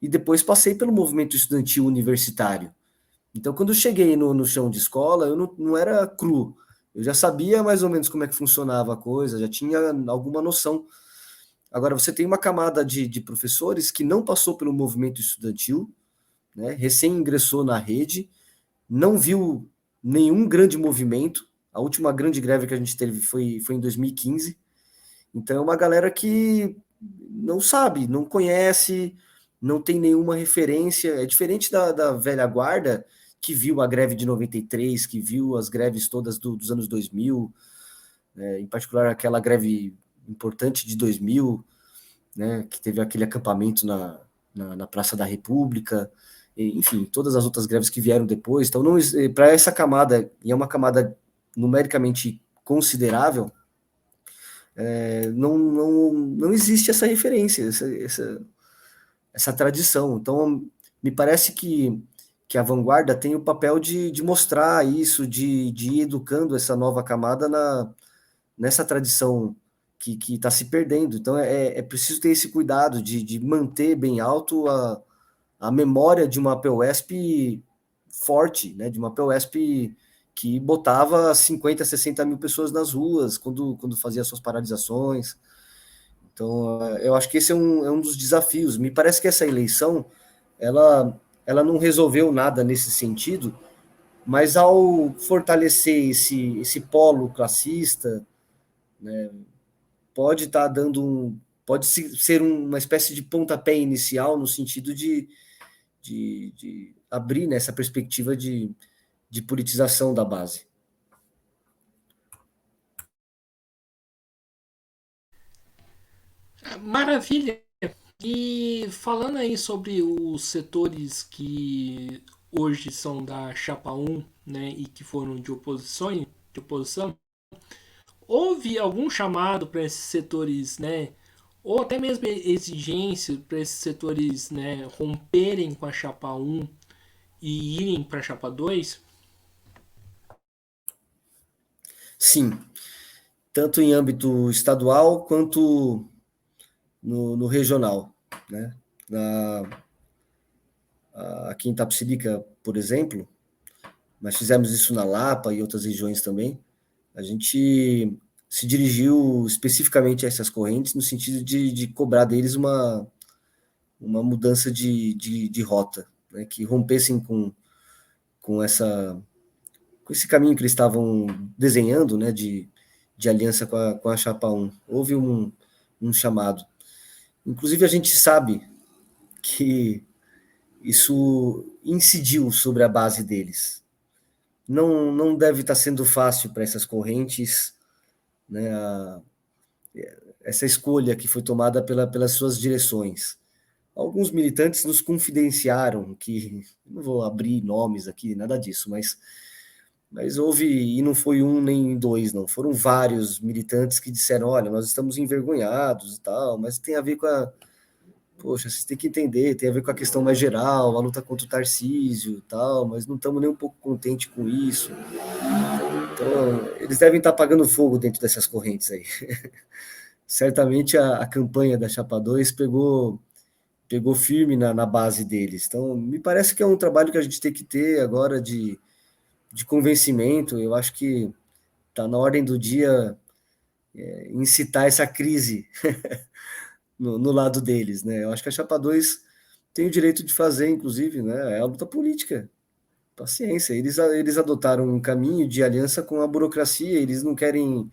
e depois passei pelo movimento estudantil universitário. Então, quando eu cheguei no chão de escola, eu não era cru. Eu já sabia mais ou menos como é que funcionava a coisa, já tinha alguma noção. Agora, você tem uma camada de professores que não passou pelo movimento estudantil, né, recém ingressou na rede, não viu nenhum grande movimento. A última grande greve que a gente teve foi em 2015. Então é uma galera que não sabe, não conhece, não tem nenhuma referência. É diferente da velha guarda, que viu a greve de 93, que viu as greves todas dos anos 2000, em particular aquela greve importante de 2000, né, que teve aquele acampamento na Praça da República, enfim, todas as outras greves que vieram depois. Então, para essa camada, e é uma camada numericamente considerável, não existe essa referência, essa tradição. Então, me parece que a vanguarda tem o papel de mostrar isso, de ir educando essa nova camada nessa tradição que está se perdendo. Então, é preciso ter esse cuidado de manter bem alto a memória de uma PUESP forte, né? De uma PUESP que botava 50, 60 mil pessoas nas ruas quando fazia suas paralisações. Então, eu acho que esse é um dos desafios. Me parece que essa eleição, ela não resolveu nada nesse sentido, mas ao fortalecer esse polo classista, né, pode estar pode ser uma espécie de pontapé inicial no sentido de abrir nessa perspectiva de politização da base. Maravilha! E falando aí sobre os setores que hoje são da Chapa 1, né, e que foram de oposição, houve algum chamado para esses setores, né, ou até mesmo exigência para esses setores, né, romperem com a Chapa 1 e irem para a Chapa 2? Sim, tanto em âmbito estadual quanto no regional, né? Aqui em Itapecerica, por exemplo, mas fizemos isso na Lapa e outras regiões também. A gente se dirigiu especificamente a essas correntes no sentido de cobrar deles uma mudança de rota, né, que rompessem com, essa, com esse caminho que eles estavam desenhando, né, de aliança com a Chapa 1. Houve um chamado. Inclusive, a gente sabe que isso incidiu sobre a base deles. Não deve estar sendo fácil para essas correntes, né, essa escolha que foi tomada pelas suas direções. Alguns militantes nos confidenciaram que, não vou abrir nomes aqui, nada disso, mas houve, e não foi um nem dois, não, foram vários militantes que disseram, olha, nós estamos envergonhados e tal, mas tem a ver poxa, vocês têm que entender, tem a ver com a questão mais geral, a luta contra o Tarcísio e tal, mas não estamos nem um pouco contentes com isso. Então, eles devem estar apagando fogo dentro dessas correntes aí. Certamente a campanha da Chapa 2 pegou firme na base deles. Então, me parece que é um trabalho que a gente tem que ter agora de convencimento. Eu acho que está na ordem do dia incitar essa crise no lado deles, né? Eu acho que a Chapa 2 tem o direito de fazer, inclusive, né? É a luta política. Paciência. Eles adotaram um caminho de aliança com a burocracia, eles não querem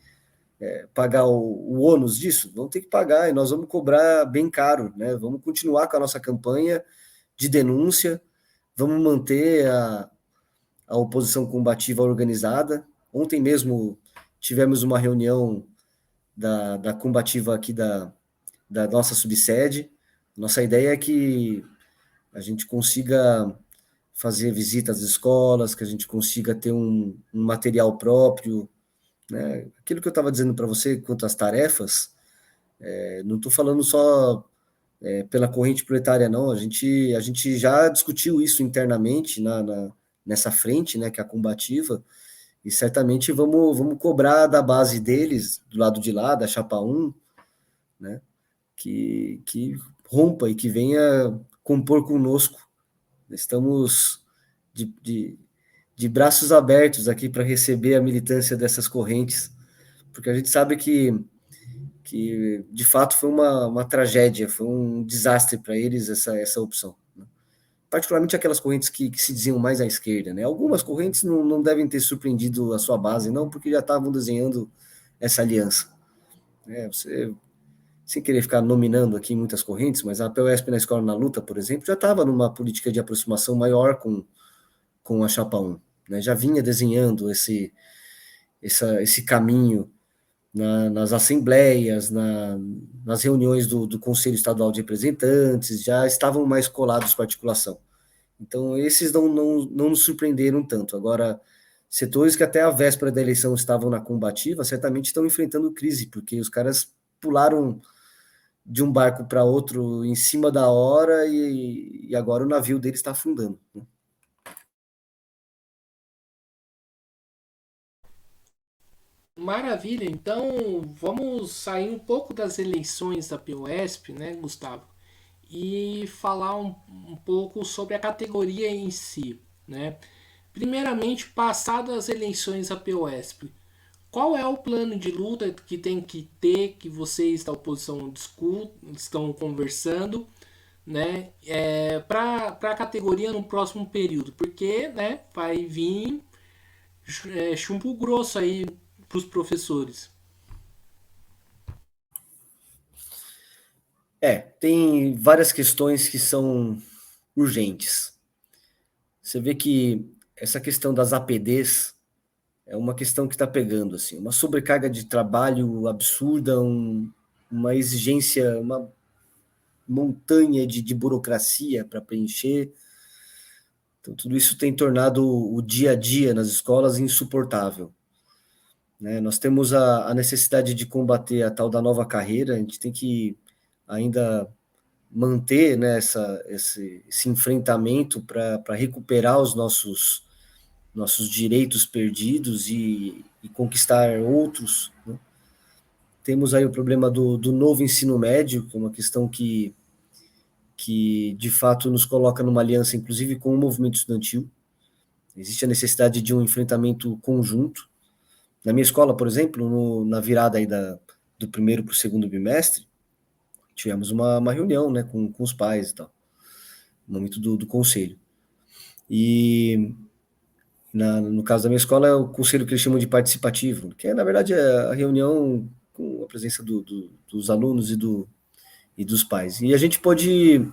pagar o ônus disso, vão ter que pagar e nós vamos cobrar bem caro, né? Vamos continuar com a nossa campanha de denúncia, vamos manter a oposição combativa organizada. Ontem mesmo tivemos uma reunião da combativa aqui da nossa subsede. Nossa ideia é que a gente consiga fazer visitas às escolas, que a gente consiga ter um material próprio, né? Aquilo que eu estava dizendo para você quanto às tarefas, não estou falando só pela corrente proletária, não. A gente já discutiu isso internamente nessa frente, né, que é a combativa, e certamente vamos cobrar da base deles, do lado de lá, da Chapa 1, né, que rompa e que venha compor conosco. Estamos de braços abertos aqui para receber a militância dessas correntes, porque a gente sabe que de fato foi uma tragédia, foi um desastre para eles essa opção. Né? Particularmente aquelas correntes que se diziam mais à esquerda. Né? Algumas correntes não devem ter surpreendido a sua base, não, porque já estavam desenhando essa aliança. Você, sem querer ficar nominando aqui muitas correntes, mas a POSP na Escola na Luta, por exemplo, já estava numa política de aproximação maior com a Chapa 1. Né? Já vinha desenhando esse caminho nas assembleias, nas reuniões do Conselho Estadual de Representantes, já estavam mais colados com a articulação. Então, esses não nos surpreenderam tanto. Agora, setores que até a véspera da eleição estavam na combativa, certamente estão enfrentando crise, porque os caras pularam de um barco para outro em cima da hora e agora o navio deles está afundando. Né? Maravilha, então vamos sair um pouco das eleições da POSP, né, Gustavo? E falar um pouco sobre a categoria em si, né? Primeiramente, passadas as eleições da POSP, qual é o plano de luta que tem que ter, que vocês da oposição estão conversando, né, para a categoria no próximo período? Porque, né, vai vir chumbo grosso aí para os professores. Tem várias questões que são urgentes. Você vê que essa questão das APDs é uma questão que está pegando, assim, uma sobrecarga de trabalho absurda, uma exigência, uma montanha de burocracia para preencher. Então, tudo isso tem tornado o dia a dia nas escolas insuportável. Né? Nós temos a necessidade de combater a tal da nova carreira, a gente tem que ainda manter, né, esse enfrentamento para recuperar os nossos direitos perdidos e conquistar outros. Né? Temos aí o problema do novo ensino médio, que é uma questão que de fato nos coloca numa aliança, inclusive com o movimento estudantil. Existe a necessidade de um enfrentamento conjunto. Na minha escola, por exemplo, na virada aí do primeiro para o segundo bimestre, tivemos uma reunião, né, com os pais e tal, no momento do conselho. E no caso da minha escola é o conselho que eles chamam de participativo, que na verdade é a reunião com a presença dos alunos e dos pais. E a gente pode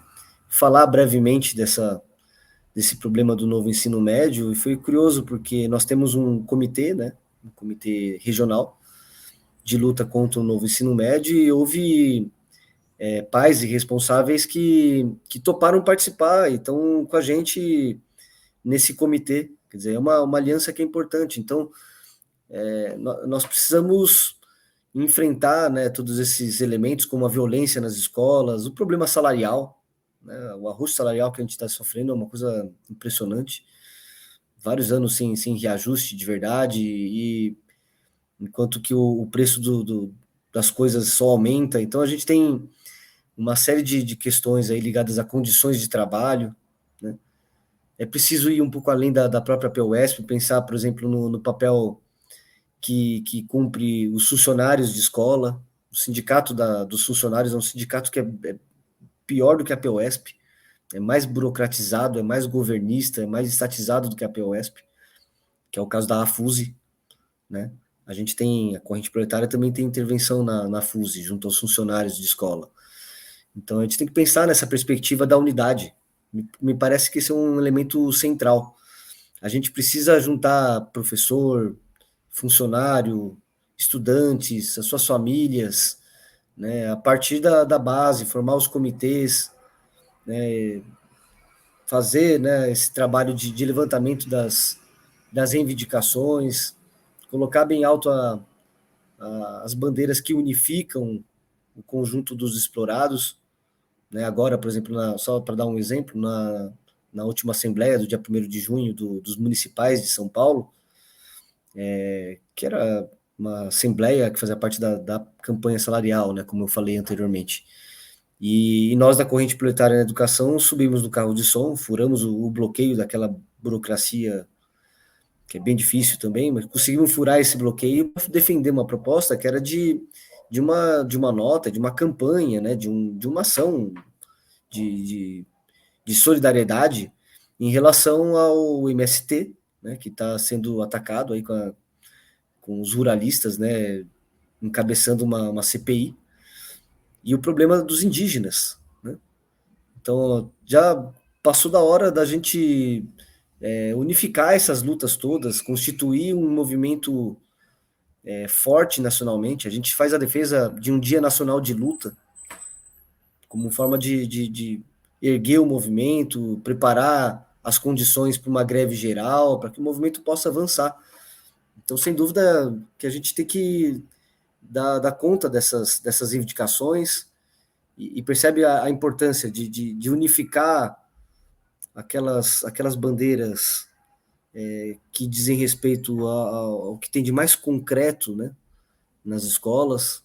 falar brevemente desse problema do novo ensino médio, e foi curioso porque nós temos um comitê, né, um comitê regional de luta contra o novo ensino médio, e houve pais e responsáveis que toparam participar e estão com a gente nesse comitê. Quer dizer, é uma aliança que é importante. Então, nós precisamos enfrentar, né, todos esses elementos, como a violência nas escolas, o problema salarial, né, o arroz salarial que a gente está sofrendo é uma coisa impressionante. Vários anos sem reajuste de verdade, e enquanto que o preço das coisas só aumenta. Então, a gente tem uma série de questões aí ligadas a condições de trabalho, né? É preciso ir um pouco além da própria PUESP, pensar, por exemplo, no papel que cumpre os funcionários de escola. O sindicato dos funcionários é um sindicato que é pior do que a PUESP, é mais burocratizado, é mais governista, é mais estatizado do que a PUESP, que é o caso da AFUSE, né? A corrente proletária também tem intervenção na FUSE, junto aos funcionários de escola. Então, a gente tem que pensar nessa perspectiva da unidade. Me parece que esse é um elemento central. A gente precisa juntar professor, funcionário, estudantes, as suas famílias, né, a partir da base, formar os comitês, né, fazer, né, esse trabalho de levantamento das reivindicações, colocar bem alto as bandeiras que unificam o conjunto dos explorados, né? Agora, por exemplo, só para dar um exemplo, na última Assembleia do dia 1º de junho dos municipais de São Paulo, que era uma Assembleia que fazia parte da campanha salarial, né, como eu falei anteriormente. E nós, da Corrente Proletária na Educação, subimos no carro de som, furamos o bloqueio daquela burocracia, que é bem difícil também, mas conseguimos furar esse bloqueio para defender uma proposta que era de uma nota, de uma campanha, né, de uma ação de solidariedade em relação ao MST, né, que está sendo atacado aí com os ruralistas, né, encabeçando uma CPI, e o problema dos indígenas, né? Então, já passou da hora da gente unificar essas lutas todas, constituir um movimento forte nacionalmente. A gente faz a defesa de um dia nacional de luta, como forma de erguer o movimento, preparar as condições para uma greve geral, para que o movimento possa avançar. Então, sem dúvida, que a gente tem que dar conta dessas reivindicações, e percebe a importância de unificar aquelas bandeiras que dizem respeito ao que tem de mais concreto, né, nas escolas.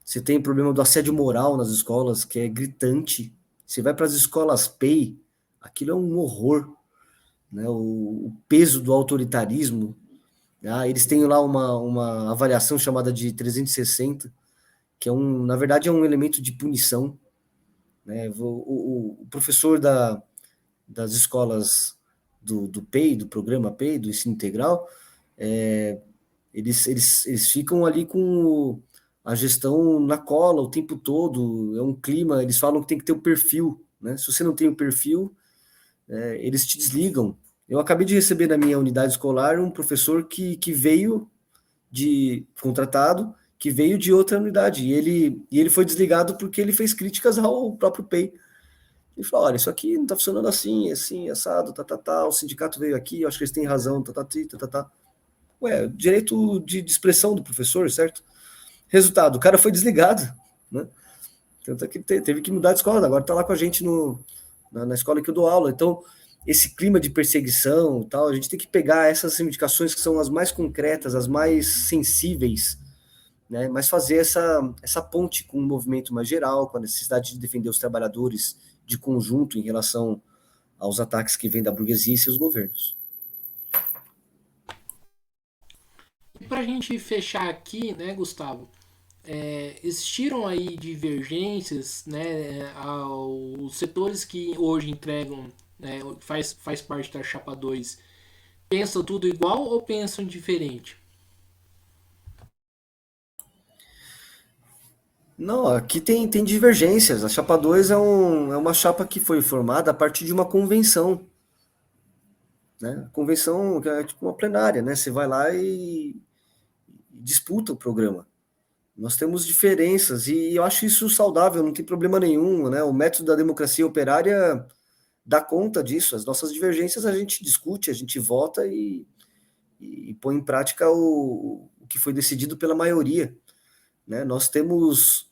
Você tem o problema do assédio moral nas escolas, que é gritante. Você vai para as escolas PEI, aquilo é um horror, né? O peso do autoritarismo. Eles têm lá uma avaliação chamada de 360, que na verdade é um elemento de punição, né? O professor das escolas do PEI, do programa PEI, do ensino integral, eles ficam ali com a gestão na cola o tempo todo, é um clima, eles falam que tem que ter o perfil, né? Se você não tem o perfil, eles te desligam. Eu acabei de receber na minha unidade escolar um professor que veio contratado, que veio de outra unidade, e ele foi desligado porque ele fez críticas ao próprio PEI. Ele falou, olha, isso aqui não está funcionando assim, assado, o sindicato veio aqui, eu acho que eles têm razão, Ué, direito de expressão do professor, certo? Resultado, o cara foi desligado, né? Tanto é que teve que mudar de escola, agora está lá com a gente na escola que eu dou aula. Então, esse clima de perseguição e tal, a gente tem que pegar essas reivindicações que são as mais concretas, as mais sensíveis, né? Mas fazer essa ponte com um movimento mais geral, com a necessidade de defender os trabalhadores de conjunto em relação aos ataques que vêm da burguesia e seus governos. para a gente fechar aqui, né, Gustavo, existiram aí divergências, né, os setores que hoje entregam, né, faz parte da Chapa 2, pensam tudo igual ou pensam diferente? Não, aqui tem divergências. A chapa 2 é uma chapa que foi formada a partir de uma convenção, né? Convenção que é tipo uma plenária, né? Você vai lá e disputa o programa. Nós temos diferenças e eu acho isso saudável, não tem problema nenhum, né? O método da democracia operária dá conta disso. As nossas divergências a gente discute, a gente vota e põe em prática o que foi decidido pela maioria, né? Nós temos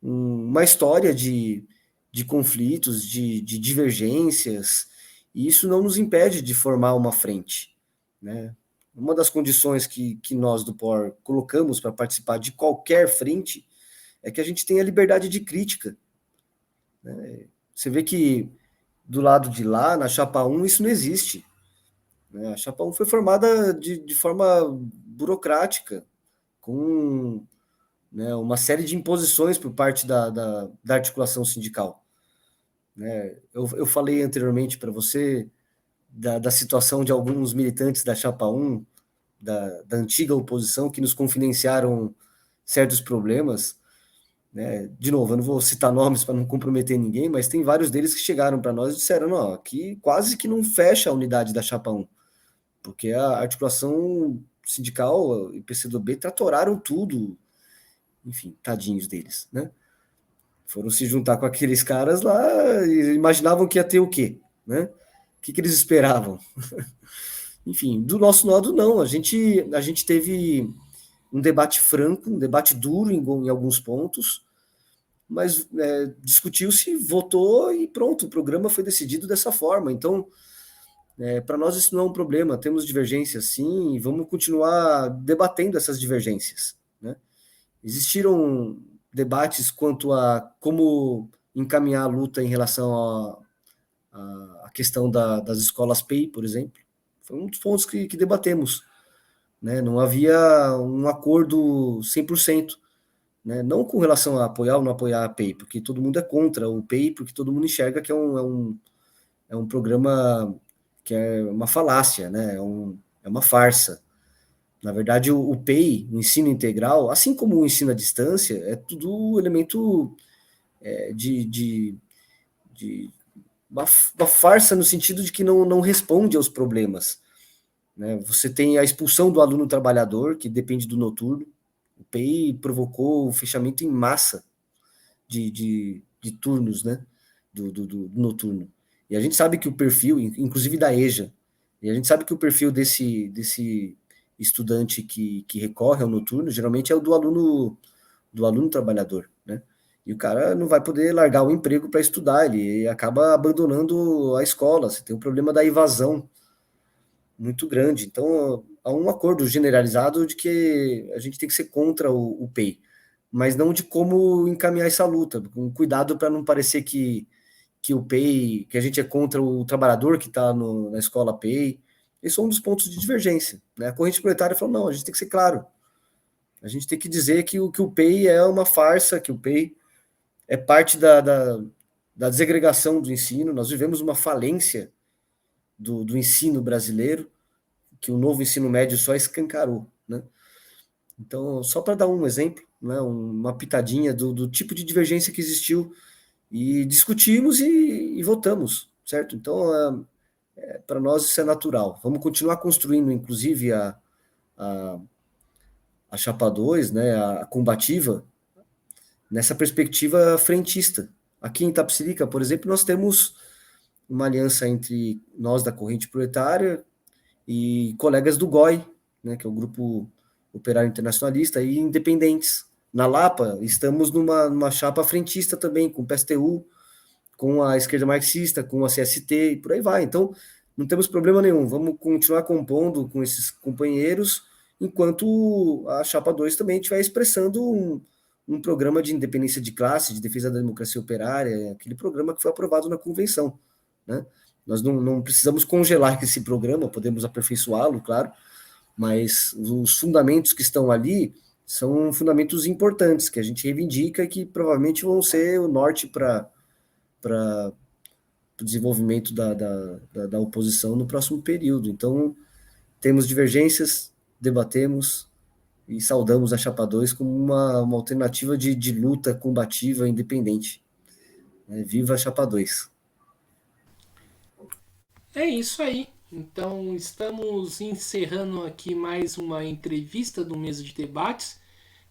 uma história de conflitos, de divergências, e isso não nos impede de formar uma frente, né? Uma das condições que nós do POR colocamos para participar de qualquer frente é que a gente tenha liberdade de crítica, né? Você vê que do lado de lá, na Chapa 1, isso não existe, né? A Chapa 1 foi formada de forma burocrática, com, né, uma série de imposições por parte da articulação sindical, né? Eu falei anteriormente para você da situação de alguns militantes da Chapa 1, da antiga oposição, que nos confidenciaram certos problemas, né? De novo, eu não vou citar nomes para não comprometer ninguém, mas tem vários deles que chegaram para nós e disseram, não, aqui quase que não fecha a unidade da Chapa 1, porque a articulação sindical e PCdoB tratoraram tudo, enfim, tadinhos deles, né? Foram se juntar com aqueles caras lá e imaginavam que ia ter o quê, né? O que eles esperavam? Enfim, do nosso lado, não. A gente teve um debate franco, um debate duro em alguns pontos, mas discutiu-se, votou e pronto, o programa foi decidido dessa forma. Então, para nós isso não é um problema. Temos divergências, sim, e vamos continuar debatendo essas divergências, né? Existiram debates quanto a como encaminhar a luta em relação à questão das escolas PEI, por exemplo. Foi um dos pontos que debatemos, né? Não havia um acordo 100%, né? Não com relação a apoiar ou não apoiar a PEI, porque todo mundo é contra o PEI, porque todo mundo enxerga que é um programa que é uma falácia, né? É uma farsa. Na verdade, o PEI, o ensino integral, assim como o ensino à distância, é tudo elemento de uma farsa no sentido de que não responde aos problemas, né? Você tem a expulsão do aluno trabalhador, que depende do noturno. O PEI provocou o fechamento em massa de turnos, né? Do noturno. E a gente sabe que o perfil, inclusive da EJA, e a gente sabe que o perfil desse estudante que recorre ao noturno, geralmente é o do aluno trabalhador, né? E o cara não vai poder largar o emprego para estudar, ele acaba abandonando a escola. Você tem o problema da evasão muito grande. Então, há um acordo generalizado de que a gente tem que ser contra o PEI, mas não de como encaminhar essa luta, com cuidado para não parecer que o PEI, que a gente é contra o trabalhador que está na escola PEI. Esse é um dos pontos de divergência, né? A corrente proletária falou, não, a gente tem que ser claro. A gente tem que dizer que o PEI é uma farsa, que o PEI é parte da desagregação do ensino. Nós vivemos uma falência do ensino brasileiro, que o novo ensino médio só escancarou, né? Então, só para dar um exemplo, né, uma pitadinha do tipo de divergência que existiu, e discutimos e votamos, certo? Então, para nós isso é natural. Vamos continuar construindo, inclusive, a, a Chapa 2, né, a combativa, nessa perspectiva frentista. Aqui em Itapecerica, por exemplo, nós temos uma aliança entre nós da corrente proletária e colegas do GOI, né, que é o Grupo Operário Internacionalista, e independentes. Na Lapa, estamos numa chapa frentista também, com o PSTU, com a esquerda marxista, com a CST, e por aí vai. Então, não temos problema nenhum. Vamos continuar compondo com esses companheiros, enquanto a chapa 2 também estiver expressando um programa de independência de classe, de defesa da democracia operária, aquele programa que foi aprovado na convenção, né? Nós não precisamos congelar esse programa, podemos aperfeiçoá-lo, claro, mas os fundamentos que estão ali são fundamentos importantes, que a gente reivindica e que provavelmente vão ser o norte para o desenvolvimento da oposição no próximo período. Então, temos divergências, debatemos e saudamos a Chapa 2 como uma alternativa de luta combativa independente. Viva a Chapa 2! É isso aí. Então, estamos encerrando aqui mais uma entrevista do Mesa de Debates.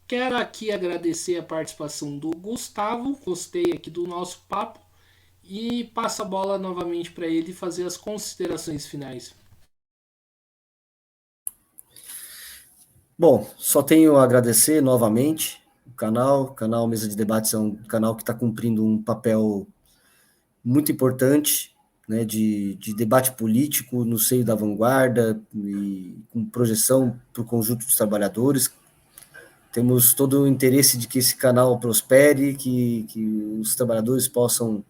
Quero aqui agradecer a participação do Gustavo, gostei aqui do nosso papo e passo a bola novamente para ele fazer as considerações finais. Bom, só tenho a agradecer novamente o canal Mesa de Debates é um canal que está cumprindo um papel muito importante, né, de debate político no seio da vanguarda e com projeção para o conjunto dos trabalhadores. Temos todo o interesse de que esse canal prospere, que os trabalhadores possam,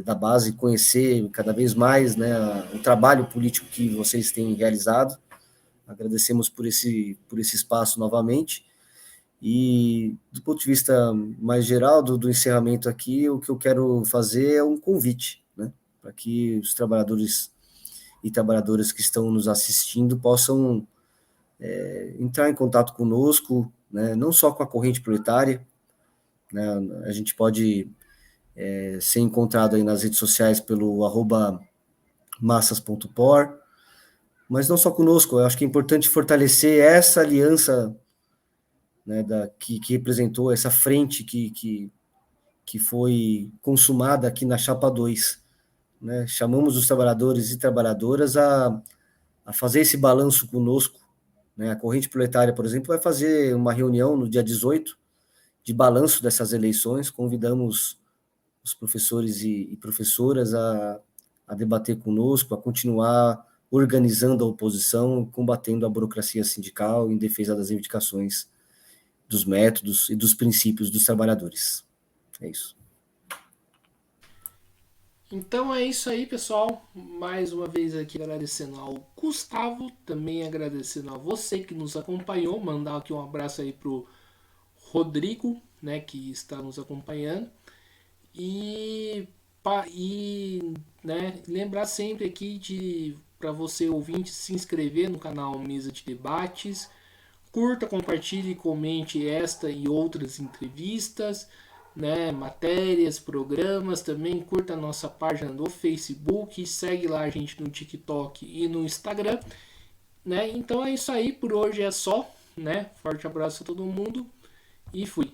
da base, conhecer cada vez mais, né, o trabalho político que vocês têm realizado. Agradecemos por esse espaço novamente. E, do ponto de vista mais geral do encerramento aqui, o que eu quero fazer é um convite, né, para que os trabalhadores e trabalhadoras que estão nos assistindo possam entrar em contato conosco, né, não só com a corrente proletária, né, a gente pode ser encontrado aí nas redes sociais pelo @massas.por, mas não só conosco, eu acho que é importante fortalecer essa aliança, né, que representou essa frente que foi consumada aqui na Chapa 2. Né? Chamamos os trabalhadores e trabalhadoras a fazer esse balanço conosco. Né? A corrente proletária, por exemplo, vai fazer uma reunião no dia 18 de balanço dessas eleições. Convidamos os professores e professoras a debater conosco, a continuar organizando a oposição, combatendo a burocracia sindical em defesa das reivindicações, dos métodos e dos princípios dos trabalhadores. É isso. Então é isso aí, pessoal. Mais uma vez aqui agradecendo ao Gustavo, também agradecendo a você que nos acompanhou. Mandar aqui um abraço aí pro Rodrigo, né, que está nos acompanhando. E né, lembrar sempre aqui de para você ouvinte se inscrever no canal Mesa de Debates. Curta, compartilhe e comente esta e outras entrevistas, né, matérias, programas. Também curta a nossa página do Facebook, segue lá a gente no TikTok e no Instagram, né? Então é isso aí, por hoje é só, né? Forte abraço a todo mundo e fui.